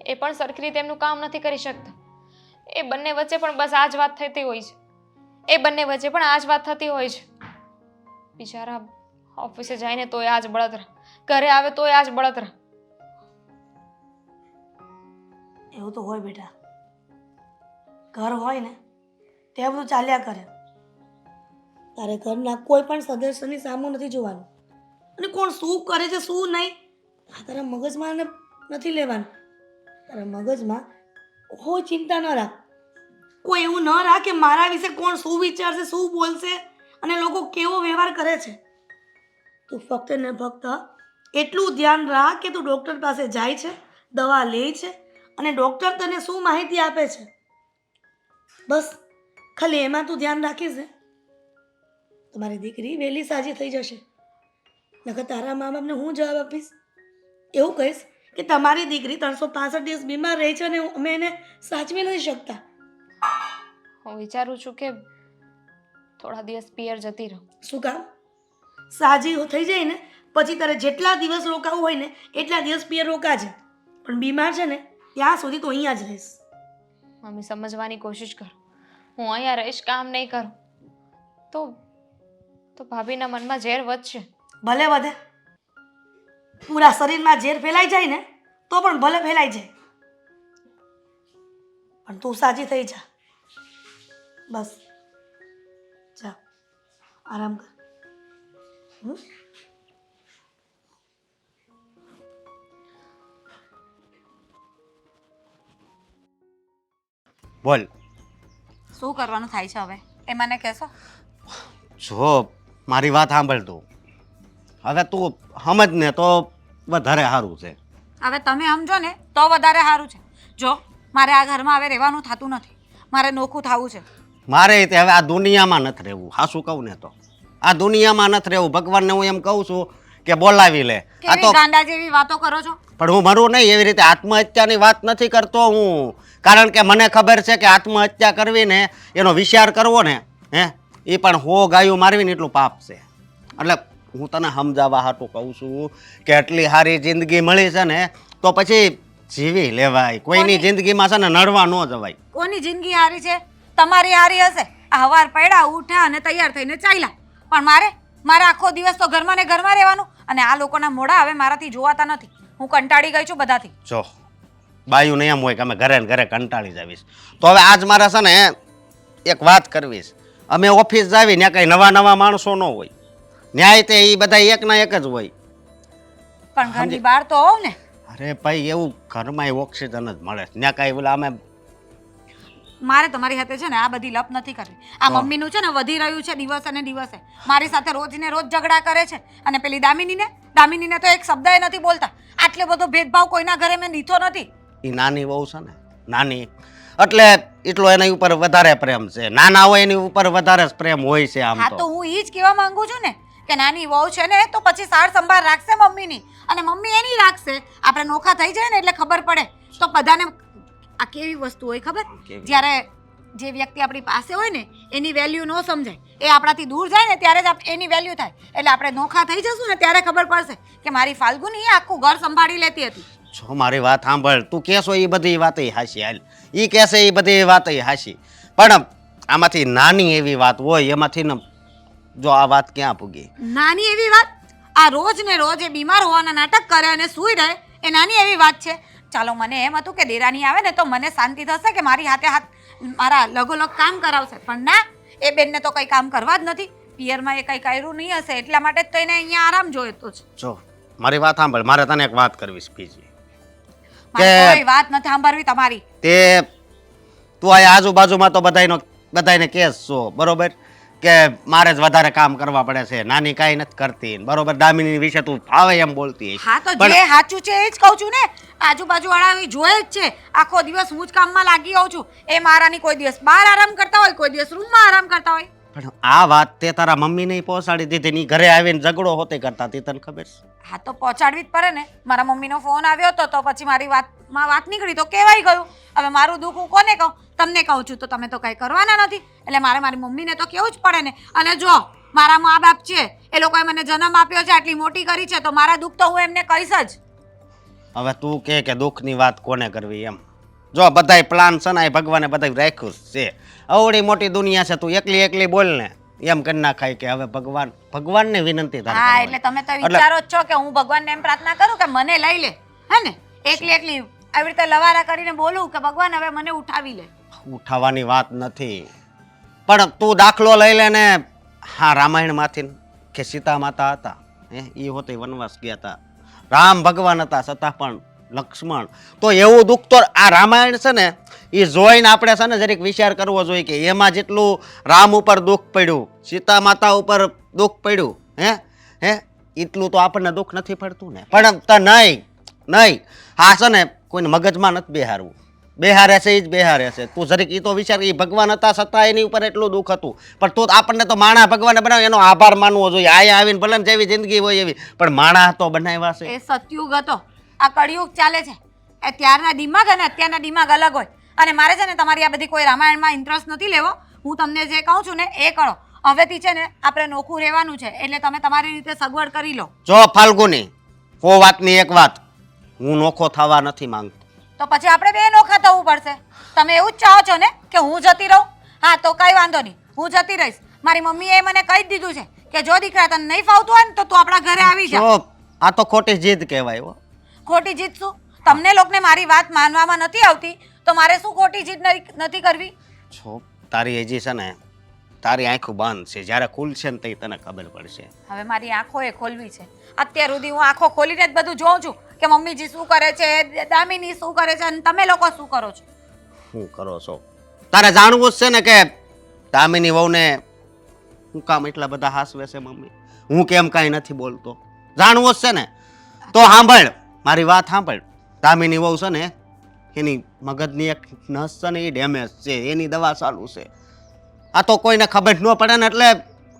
એ પણ સરખી રીતે એમનું કામ નથી કરી શકતા. એ બંને વચ્ચે પણ બસ આ જ વાત થતી હોય છે. બિચારા ઓફિસે જઈને તોય આ જ બળતરા, ઘરે આવે તોય આ જ બળતરા. એવું તો હોય બેટા, ઘર હોય ને ત્યાં બધું ચાલ્યા કરે. તારે ઘરના કોઈ પણ સદસ્યની સામું નથી જોવાનું, અને કોણ શું કરે છે શું નહીં આ તારા મગજમાં નથી લેવાનું. તારા મગજમાં કોઈ ચિંતા ન રાખ, કોઈ એવું ન રાખ કે મારા વિશે કોણ શું વિચારશે, શું બોલશે અને લોકો કેવો વ્યવહાર કરે છે. તું ફક્ત ને ફક્ત એટલું ધ્યાન રાખ કે તું ડૉક્ટર પાસે જાય છે, દવા લે છે, અને ડૉક્ટર તને શું માહિતી આપે છે, બસ ખાલી એમાં તું ધ્યાન રાખીશ ને તો મારી દીકરી વહેલી સાજી થઈ જશે. નકર તારા મા બાપને હું જવાબ આપીશ? એવું કહીશ કે તમારી દીકરી 365 દિવસ બીમાર રહે છે અને અમે એને સાચવી નથી શકતા. હું વિચારું છું કે થોડા દિવસ પિયર જતી રહું. શું કામ? સાજી થઈ જાય ને પછી તારે જેટલા દિવસ રોકાવું હોય ને એટલા દિવસ પિયર રોકાજે, પણ બીમાર છે ને ત્યાં સુધી તો અહીંયા જ રહીશ. મમ્મી સમજવાની કોશિશ કરો. હું અહીંયા રહીશ, કામ નહીં કરું તો ભાભીના મનમાં ઝેર વધશે. ભલે વધે, પૂરા શરીરમાં ઝેર ફેલાઈ જાય ને તો પણ ભલે ફેલાઈ જાય, પણ તું સાજી થઈ જા. બસ જા, આરામ કર. બોલ. શું કરવાનું થાય છે હવે એ મને કહેશો? જો મારી વાત સાંભળ તું, હવે તું સમજ ને તો વધારે સારું છે. હવે તમે સમજો ને તો વધારે સારું છે. જો મારે આ ઘરમાં હવે રહેવાનું થતું નથી, મારે નોખું થવું છે. મારે તે હવે આ દુનિયામાં નથી રહેવું. હાસું કહું ને તો આ દુનિયામાં નથી રહેવું. ભગવાનને હું એમ કહું છું કે બોલાવી લે. આ કેવી તો ગાંડા જેવી વાતો કરો છો? પણ હું મરું નહીં એવી રીતે આત્મહત્યાની વાત નથી કરતો હું, કારણ કે મને ખબર છે કે આત્મહત્યા કરવી ને એનો વિચાર કરવો ને એ પણ 100 ગાયું મારવી ને એટલું પાપ છે. એટલે હું તને સમજાવવા હાટું કહું છું કે આટલી સારી જિંદગી મળી છે ને તો પછી જીવી લેવાય. કોઈની જિંદગીમાં છે ને નડવા ન જવાય. કોની જિંદગી હારી છે? તમારી હારી હશે. આ હવાર પડ્યા ઉઠ્યા અને તૈયાર થઈને ચાલ્યા, પણ મારે આખો દિવસ તો ઘરમાં ને ઘરમાં રહેવાનું, અને આ લોકોના મોઢા હવે મારાથી જોવાતા નથી. હું કંટાળી ગઈ છું બધાથી. જો બાયું ને એમ હોય કે અમે ઘરે ને ઘરે કંટાળી જાવીશ, તો હવે આજ મારે છે ને એક વાત કરવીશ. અમે ઓફિસ જાવી ત્યાં કઈ નવા માણસો ન હોય, ન્યાય તે એ બધા એકના એક જ હોય. પણ ઘરની બહાર તો હોવ ને. અરે ભાઈ એવું ઘરમાં ઓક્સિજન જ મળે, ત્યાં કાંઈ ઓલા અમે મારે તમારી સાથે છે ને આ બધી લપ નથી કરવી. આ હા. મમ્મીનું છે ને વધી રહ્યું છે દિવસે ને દિવસે. મારી સાથે રોજ ને રોજ ઝઘડા કરે છે. અને પેલી દામિનીને તો એક શબ્દ એ નથી બોલતા. આટલો બધો ભેદભાવ કોઈના ઘરે મેં દીધો નથી. એ નાની વહુ છે ને, નાની, એટલે એટલો એના ઉપર વધારે પ્રેમ છે. નાના હોય એની ઉપર વધારે જ પ્રેમ હોય છે આમ હા તો તો. હું ઈ જ કહેવા માંગુ છું ને કે નાની વહુ છે ને તો પછી સાર સંભાળ રાખશે મમ્મીની અને મમ્મી એની રાખશે. આપણે નોખા થઈ જાય ને એટલે ખબર પડે. તો બધાને આ કેવી વસ્તુ હોય ખબર? કેવી? જ્યારે જે વ્યક્તિ આપણી પાસે હોય ને એની વેલ્યુ ન સમજાય, એ આપણાથી દૂર જાય ને ત્યારે જ એની વેલ્યુ થાય. એટલે આપણે નોખા થઈ જશું ને ત્યારે ખબર પડશે કે મારી ફાલ્ગુની આખું ઘર સંભાળી લેતી હતી. જો મારી વાત સાંભળ, તું કહેશો એ બધી વાતે હાશી, હાલ એ કહેશે એ બધી વાતે હાશી, પણ આમાંથી નાની એવી વાત હોય એમાંથી ને જો આ વાત ક્યાં પૂગી? નાની એવી વાત? આ રોજ ને રોજ એ બીમાર હોવાના નાટક કરે અને સૂઈ રહે એ નાની એવી વાત છે? ચાલો મને એમ હતું કે દેરાની આવે ને તો મને શાંતિ થશે કે મારી હાથે હાથ મારા લગોલગ કામ કરાવશે, પણ ના, એ બેનને તો કંઈ કામ કરવા જ નથી. પિયરમાં એ કંઈ કર્યું નહીં હશે એટલા માટે જ તો એને અહીંયા આરામ જોઈતો છે. જો મારી વાત સાંભળ, મારે તને એક વાત કરવી છે બીજી. મારે કે- કોઈ વાત નથી સાંભળવી તમારી. તે તું આ આજુબાજુમાં તો બધાને કેસ છો બરોબર, કે મારે જ વધારે કામ કરવા પડે છે, નાની કાંઈ નથી કરતી બરોબર, દામિની વિશે તું ફાવે એમ બોલતી હશે. હા તો પણ- જે સાચું છે એ જ કહું છું ને. આજુબાજુ વાળા જોયે જ છે. આખો દિવસ હું જ કામમાં લાગી હોઉં છું. એ મારાની કોઈ દિવસ બહાર આરામ કરતા હોય, કોઈ દિવસ રૂમમાં આરામ કરતા હોય. પણ આ વાત તે તારા મમ્મીને પહોંચાડી દીધી, ની ઘરે આવીને ઝઘડો હોતે કરતા હતી, તને ખબર છે? હા તો પહોંચાડવી જ પડે ને. મારા મમ્મીનો ફોન આવ્યો હતો તો પછી મારી વાતમાં વાત નીકળી તો કહેવાય ગયું. હવે મારું દુઃખ હું કોને કહું? તમને કહું છું તો તમે તો કંઈ કરવાના નથી. એટલે મારે મારી મમ્મીને તો કહેવું જ પડે ને. અને જો મારા મા બાપ છે, એ લોકોએ મને જન્મ આપ્યો છે, આટલી મોટી કરી છે, તો મારા દુઃખ તો હું એમને કહીશ જ. હવે તું કે દુઃખની વાત કોને કરવી એમ? જો બધાય પ્લાન છે ને એ ભગવાને બધાય રાખ્યું જ છે. અવળી મોટી દુનિયા છે, તું એકલી બોલ ને એમ કરી નાખાય કે હવે ભગવાનને વિનંતી તારે હા કરવાની. એટલે તમે તો એટલે- વિચારો જ છો કે હું ભગવાનને એમ પ્રાર્થના કરું કે મને લઈ લે, હે ને? એકલી આવી રીતે લવારા કરીને બોલું કે ભગવાન હવે મને ઉઠાવી લે. ઉઠાવવાની વાત નથી, પણ તું દાખલો લઈ લે ને. હા, રામાયણમાંથી કે સીતા માતા હતા, એ હોતે વનવાસ ગયા હતા, રામ ભગવાન હતા, છતાં પણ લક્ષ્મણ તો એવું દુઃખ તો આ રામાયણ છે ને એ જોઈને આપણે છે ને જરીક વિચાર કરવો જોઈએ કે એમાં જેટલું રામ ઉપર દુઃખ પડ્યું, સીતા માતા ઉપર દુઃખ પડ્યું, હે એટલું તો આપણને દુઃખ નથી પડતું ને. પણ તો નહીં હા છે ને કોઈને મગજમાં નથી બેહારવું. બેહારે છે એ જ બેહારે છે. તું જરીક એ તો વિચાર, એ ભગવાન હતા છતાં એની ઉપર એટલું દુઃખ હતું, પણ તો આપણને તો માણા ભગવાને બનાવ્યો એનો આભાર માનવો જોઈએ. આયા આવીને ભલે ને જેવી જિંદગી હોય એવી, પણ માણા તો બનાવ્યા છે. એ સતયુગ હતો, આ કળિયુગ ચાલે છે. એ ત્યારના દિમાગ અને અત્યારના દિમાગ અલગ હોય. અને મારે છે ને તમારી આ બધી કોઈ રામાયણમાં ઇન્ટરેસ્ટ નથી લેવો. હું તમને જે કહું છું ને એ કરો. હવેથી છે ને આપણે નોખું રહેવાનું છે, એટલે તમે તમારી રીતે સગવડ કરી લો. જો ફાલ્ગુની, ઓ વાતની એક વાત, હું નોખો થવા નથી માંગતો. તો પછી આપણે બે નોખા થવું પડશે. તમે એવું જ ચાહો છો ને કે હું જતી રહું? હા તો કઈ વાંધો નહીં, હું જતી રહીશ. મારી મમ્મીએ મને કહી જ દીધું છે કે જો દીકરા તને નહીં ફાવતું હોય ને તો તું આપણા ઘરે આવી જા. જો આ તો ખોટી જીદ કહેવાય હો. ખોટી જીત શું? તમને લોકોને મારી વાત માનવામાં નથી આવતી તો મારે શું ખોટી જીત નથી કરવી? જો તારી હજી છે ને, તારી આંખો બંધ છે, જ્યારે ખુલશે ને તે તને ખબર પડશે. હવે મારી આંખો એ ખોલવી છે. અત્યાર સુધી હું આંખો ખોલીને જ બધું જોઉં છું કે મમ્મીજી શું કરે છે, દામિની શું કરે છે, અને તમે લોકો શું કરો છો. શું કરો છો? તારે જાણવું જ છે ને કે દામિની વહુને હું કામ એટલા બધા હાસવે છે મમ્મી, હું કેમ કાંઈ નથી બોલતો, જાણવું જ છે ને. તો સાંભળ મારી વાત સાંભળ. દામિની વહુ છે ને એની મગજની એક નસ છે ને એ ડેમેજ છે, એની દવા ચાલુ છે. આ તો કોઈને ખબર ન પડે ને એટલે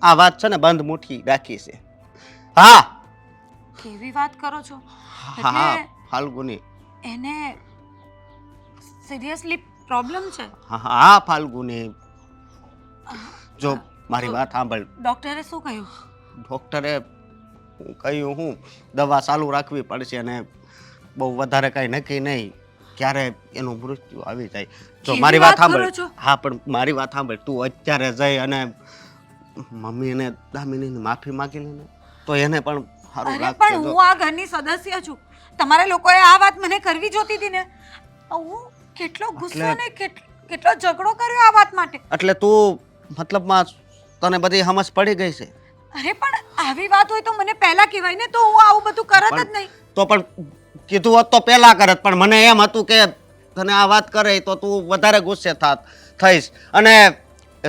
આ વાત છે ને બંધ મુઠ્ઠી રાખી છે. હા કેવી વાત કરો છો? હા એટલે ફાલ્ગુની, એને સિરિયસલી પ્રોબ્લેમ છે? હા ફાલ્ગુની, જો મારી વાત સાંભળ. ડોક્ટરે શું કહ્યું? ડૉક્ટરે કહ્યું હું દવા ચાલુ રાખવી પડશે અને બહુ વધારે કાંઈ નક્કી નહીં, ક્યારે એનું મૃત્યુ આવી જાય. જો કેવી મારી વાત વાત કરો સાંભળ. છો? હા પણ મારી વાત સાંભળ, તું અત્યારે જઈ અને મમ્મી અને દામિનીની માફી માગી લે ને તો એને પણ સારું અરે લાગશે. પણ હું આ ઘરની સદસ્ય છું. તમારે લોકોએ આ વાત મને કરવી જોતી હતી ને. હું કેટલો ગુસ્સો ને કેટલો ઝઘડો કર્યો આ વાત માટે. એટલે તું મતલબમાં તને બધી સમજ પડી ગઈ છે? અરે પણ આવી વાત હોય તો મને પહેલા કહેવાય ને, તો હું આવું બધું કરત જ નહીં. તો પણ કીધું હોત તો પહેલા કરત, પણ મને એમ હતું કે તને આ વાત કરે તો તું વધારે ગુસ્સે થાત, થઈશ. અને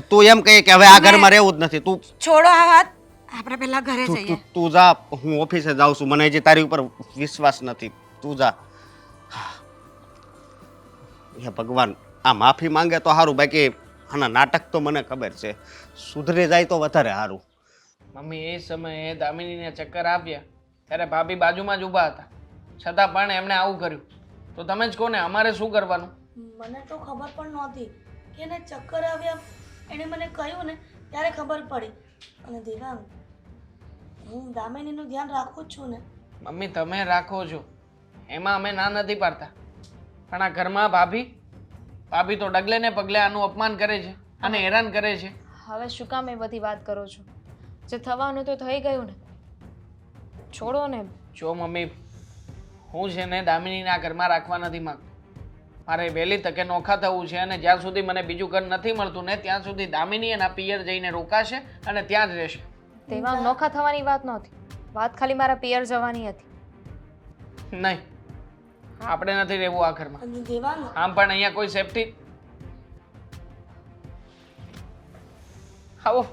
તું એમ કહે કે હવે આ ઘરમાં રહેવું જ નથી. તું છોડો આ વાત, આપણે પહેલા ઘરે તું જઈએ. તું તું જા, હું ઓફિસે જાઉં છું. મને હજી તારી ઉપર વિશ્વાસ નથી. તું જા. હે ભગવાન, આ માફી માંગે તો સારું, બાકી આના નાટક તો મને ખબર છે. સુધરી જાય તો વધારે સારું. મમ્મી એ સમયે દામિનીને ચક્કર આવ્યા ત્યારે ભાભી બાજુમાં જ ઊભા હતા, છતાં પણ એમણે આવું કર્યું. તો તમે જ કોને, અમારે શું કરવાનું? મને તો ખબર પણ નહોતી કે એને ચક્કર આવ્યા. એણે મને કહ્યું ને ત્યારે ખબર પડી. અને દેવાંગ, હું દામિનીનું ધ્યાન રાખું જ છું ને. મમ્મી તમે રાખો છો, એમાં અમે ના નથી પાડતા, પણ આ ઘરમાં ભાભી તો ડગલે ને પગલે આનું અપમાન કરે છે અને હેરાન કરે છે. હવે શું કામ એ બધી વાત કરો છો? જે થવાનું તો થઈ ગયું ને, છોડો ને. જો મમ્મી, હું છે ને દામિનીને આ ઘરમાં રાખવા નથી માંગતો. મારે વહેલી તકે નોખા થવું છે અને જ્યાં સુધી મને બીજું ઘર નથી મળતું ને ત્યાં સુધી દામિની એના પિયર જઈને રોકાશે અને ત્યાં જ રહેશે. તેમાં નોખા થવાની વાત નહોતી, વાત ખાલી મારા પિયર જવાની હતી. નહીં, આપણે નથી રહેવું આ ઘરમાં. અને દેવાંગ, આમ પણ અહીંયા કોઈ સેફટી. આવો,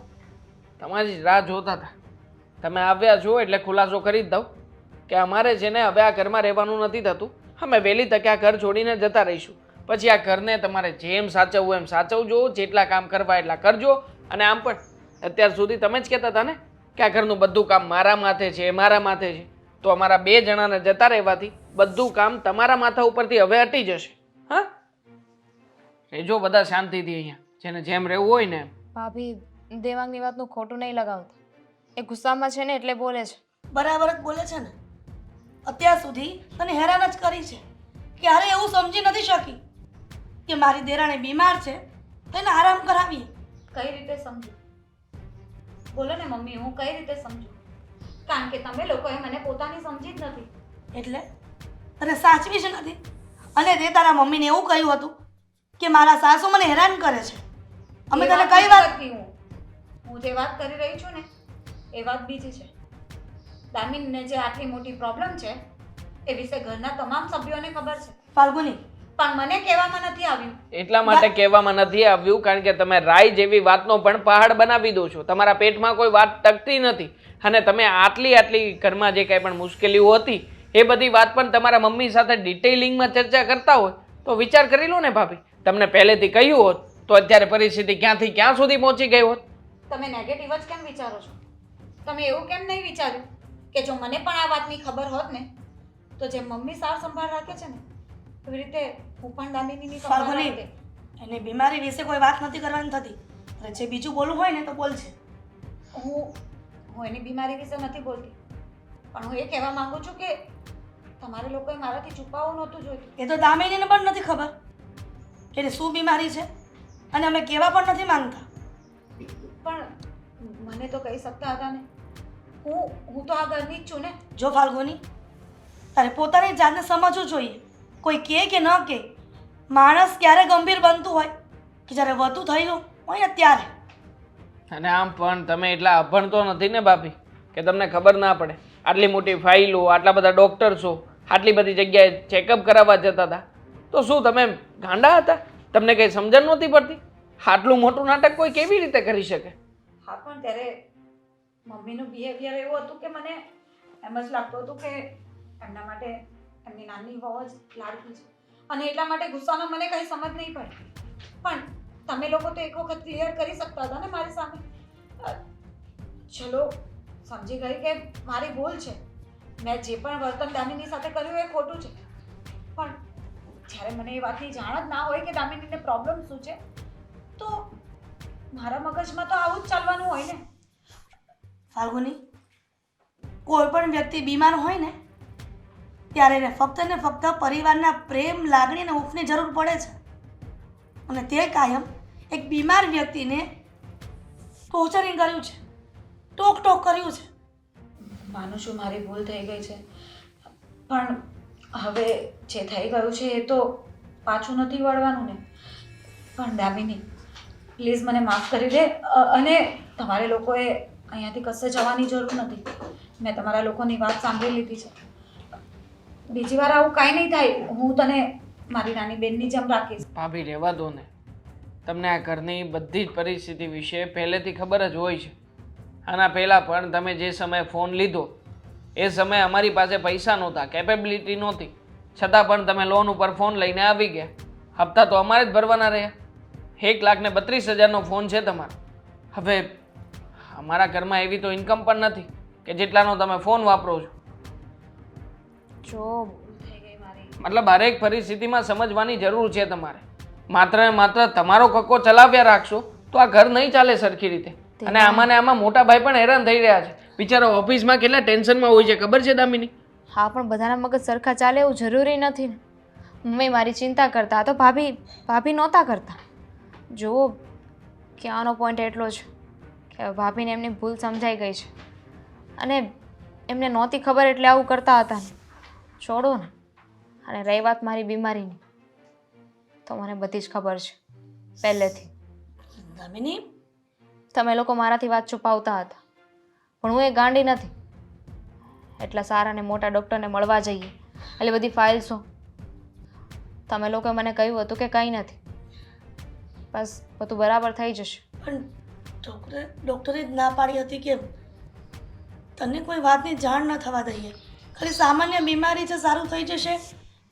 તમારી જ રાહ જોતા હતા. તમે આવ્યા છો એટલે ખુલાસો કરી જ દઉં કે અમારે છે ને હવે આ ઘરમાં રહેવાનું નથી થતું. અમે વહેલી તકે આ ઘર છોડીને જતા રહીશું. પછી આ ઘરને તમારે જેમ સાચવવું એમ સાચવજો, જેટલા કામ કરવા એટલા કરજો. અને આમ પણ અત્યાર સુધી તમે જ કહેતા હતા ને કે આ ઘરનું બધું કામ મારા માથે છે, મારા માથે છે. તો અમારા 2 જણાને જતા રહેવાથી બધું કામ તમારા માથા ઉપરથી હવે હટી જશે. હા, રહેજો બધા શાંતિથી અહીંયા, જેને જેમ રહેવું હોય ને એમ. ભાભી દેવાંગની વાતનું ખોટું નહીં લગાવતા, એ ગુસ્સામાં છે ને એટલે બોલે છે. બરાબર જ બોલે છે ને. અત્યાર સુધી તને હેરાન જ કરી છે. ક્યારે એવું સમજી નથી શકી કે મારી દેરાણી બીમાર છે તો એને આરામ કરાવીએ. કઈ રીતે સમજુ? બોલો ને મમ્મી, હું કઈ રીતે સમજુ? કારણ કે તમે લોકોએ મને પોતાની સમજી જ નથી. એટલે તને સાચવી જ નથી. અને તે તારા મમ્મીને એવું કહ્યું હતું કે મારા સાસુ મને હેરાન કરે છે. અમે તને કઈ વાત કરતી હું જે વાત કરી રહી છું ને એ વાત બીજી છે. દામિનીને જે આટલી મોટી પ્રોબ્લેમ છે એ વિશે ઘરના તમામ સભ્યોને ખબર છે, ફાલ્ગુની, પણ મને કહેવામાં નથી આવ્યું. એટલા માટે કહેવામાં નથી આવ્યું કારણ કે તમે રાઈ જેવી વાતનો પણ પહાડ બનાવી દો છો. તમારા પેટમાં કોઈ વાત ટકતી નથી અને તમે આટલી ઘરમાં જે કાંઈ પણ મુશ્કેલીઓ હતી એ બધી વાત પણ તમારા મમ્મી સાથે ડિટેલિંગમાં ચર્ચા કરતા હોય તો વિચાર કરી લો ને ભાભી. તમને પહેલેથી કહ્યું હોત તો અત્યારે પરિસ્થિતિ ક્યાંથી ક્યાં સુધી પહોંચી ગઈ હોત. તમે નેગેટિવ જ કેમ વિચારો છો? તમે એવું કેમ નહીં વિચાર્યું કે જો મને પણ આ વાતની ખબર હોત ને તો જે મમ્મી સાર સંભાળ રાખે છે ને એવી રીતે હું પણ દામિનીની સંભાળ ફાલ્ગુની, રાખતે. એને બીમારી વિશે કોઈ વાત નથી કરવાની થતી. અને જે બીજું બોલવું હોય ને તો બોલજે. હું એની બીમારી વિશે નથી બોલતી, પણ હું એ કહેવા માંગુ છું કે તમારે લોકોએ મારાથી છુપાવવું નહોતું જોઈતું. એ તો દામિનીને પણ નથી ખબર કે એને શું બીમારી છે અને અમે કહેવા પણ નથી માંગતા. પણ મને તો કહી શકતા હતા ને. હું તો આ ઘરની જ છું ને. જો ફાલ્ગુની, તારે પોતાની જાતને સમજવું જોઈએ. કોઈ કહે કે ન કહે, માણસ ક્યારે ગંભીર બનતું હોય કે જ્યારે વધુ થયેલું હોય ને ત્યારે. અને આમ પણ તમે એટલા અભણ તો નથી ને ભાભી કે તમને ખબર ના પડે. આટલી મોટી ફાઇલો, આટલા બધા ડોક્ટર્સો, આટલી બધી જગ્યાએ ચેકઅપ કરાવવા જતા હતા તો શું તમે ગાંડા હતા? તમને કંઈ સમજણ નહોતી પડતી? આટલું મોટું નાટક કોઈ કેવી રીતે કરી શકે? હા, પણ ત્યારે મમ્મીનું બિહેવિયર એવું હતું કે મને એમ જ લાગતું હતું કે એમના માટે એમની નાની વહુ જ લાડકી છે અને એટલા માટે ગુસ્સામાં મને કંઈ સમજ નહીં પડતી. પણ તમે લોકો તો એક વખત ક્લિયર કરી શકતા હતા ને મારી સામે. ચલો સમજી ગઈ કે મારી ભૂલ છે, મેં જે પણ વર્તન દામિની સાથે કર્યું એ ખોટું છે, પણ જ્યારે મને એ વાતની જાણ જ ના હોય કે દામિનીને પ્રોબ્લેમ શું છે તો મારા મગજમાં તો આવું જ ચાલવાનું હોય ને. ફાલ્ગુની, કોઈ પણ વ્યક્તિ બીમાર હોય ને ત્યારે એને ફક્ત ને ફક્ત પરિવારના પ્રેમ, લાગણી અને હૂંફની જરૂર પડે છે. અને તે કાયમ એક બીમાર વ્યક્તિને ટોર્ચરિંગ કર્યું છે, ટોક કર્યું છે. માનું છું મારી ભૂલ થઈ ગઈ છે, પણ હવે જે થઈ ગયું છે એ તો પાછું નથી વળવાનું ને. પણ દામિની, પ્લીઝ મને માફ કરી દે. અને તમારે લોકોએ અહીંયાથી કશે જવાની જરૂર નથી. મેં તમારા લોકોની વાત સાંભળી લીધી છે. બીજી વાર આવું કાંઈ નહીં થાય. હું તને મારી નાની બેનની જેમ રાખીશ. ભાભી રહેવા દો ને. તમને આ ઘરની બધી જ પરિસ્થિતિ વિશે પહેલેથી ખબર જ હોય છે. આના પહેલાં પણ તમે જે સમયે ફોન લીધો એ સમયે અમારી પાસે પૈસા નહોતા, કેપેબિલિટી નહોતી, છતાં પણ તમે લોન ઉપર ફોન લઈને આવી ગયા. હપ્તા તો અમારે જ ભરવાના રહ્યા. 1,32,000નો ફોન છે તમારો. હવે અમારા ઘરમાં એવી તો ઇન્કમ પણ નથી કે જેટલાનો તમે ફોન વાપરો છો. જો મતલબ હરેક પરિસ્થિતિમાં સમજવાની જરૂર છે તમારે. માત્ર ને માત્ર તમારો કક્કો ચલાવ્યા રાખશો તો આ ઘર નહીં ચાલે સરખી રીતે. અને આમાં ને આમાં મોટા ભાઈ પણ હેરાન થઈ રહ્યા છે. બિચારો ઓફિસમાં કેટલા ટેન્શનમાં હોય છે ખબર છે દામિની? હા, પણ બધાના મગજ સરખા ચાલે એવું જરૂરી નથી ને. મમ્મી મારી ચિંતા કરતા તો ભાભી નહોતા કરતા. જુઓ, કહેવાનો પોઈન્ટ એટલો છે કે ભાભીને એમની ભૂલ સમજાઈ ગઈ છે અને એમને નહોતી ખબર એટલે આવું કરતા હતા ને. છોડો ને. અને રહી વાત મારી બીમારીની, તો મને બધી જ ખબર છે પહેલેથી. દામિની, તમે લોકો મારાથી વાત છુપાવતા હતા, પણ હું એ ગાંડી નથી. એટલા સારા ને મોટા ડૉક્ટરને મળવા જઈએ એટલે બધી ફાઇલ્સો. તમે લોકોએ મને કહ્યું હતું કે કંઈ નથી, બસ બધું બરાબર થઈ જશે. પણ ડૉક્ટરે જ ના પાડી હતી કે તને કોઈ વાતની જાણ ન થવા દઈએ, ખાલી સામાન્ય બીમારી છે, સારું થઈ જશે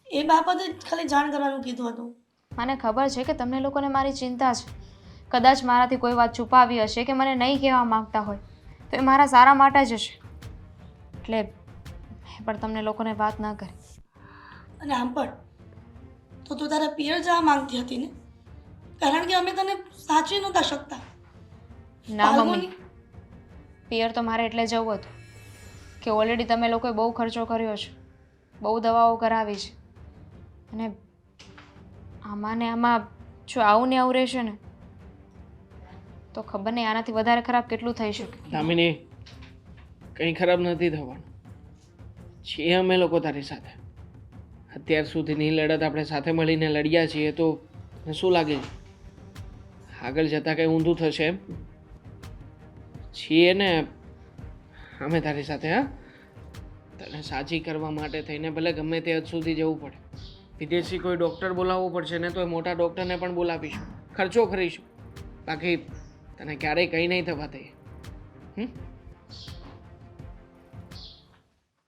એ બાબતે જ ખાલી જાણ કરવાનું કીધું હતું. મને ખબર છે કે તમને લોકોને મારી ચિંતા છે. કદાચ મારાથી કોઈ વાત છુપાવી હશે કે મને નહીં કહેવા માંગતા હોય તો એ મારા સારા માટે જ હશે, એટલે મેં પણ તમને લોકોને વાત ન કરી. અને આમ પણ તો તું તારા પિયર જવા માંગતી હતી ને, કારણ કે અમે તને સાચવી નહોતા શકતા. ના મમ્મી, પિયર તો મારે એટલે જવું હતું કે ઓલરેડી તમે લોકોએ બહુ ખર્ચો કર્યો છે, બહુ દવાઓ કરાવી છે, અને આમાં ને આમાં જો આવું ને આવું રહેશે ને તો ખબર નહીં આનાથી વધારે ખરાબ કેટલું થઈ શકે. દામિની, કંઈ ખરાબ નથી થવાનું. છીએ અમે લોકો તારી સાથે. અત્યાર સુધીની લડત આપણે સાથે મળીને લડ્યા છીએ તો શું લાગે છે આગળ જતાં કંઈ ઊંધું થશે એમ? છીએ ને અમે તારી સાથે. હા, તને સાચી કરવા માટે થઈને ભલે ગમે તે હદ સુધી જવું પડે, વિદેશી કોઈ ડૉક્ટર બોલાવવું પડશે ને તો એ મોટા ડૉક્ટરને પણ બોલાવીશું, ખર્ચો કરીશું, બાકી તને ક્યારેય કંઈ નહીં થવા દઈએ.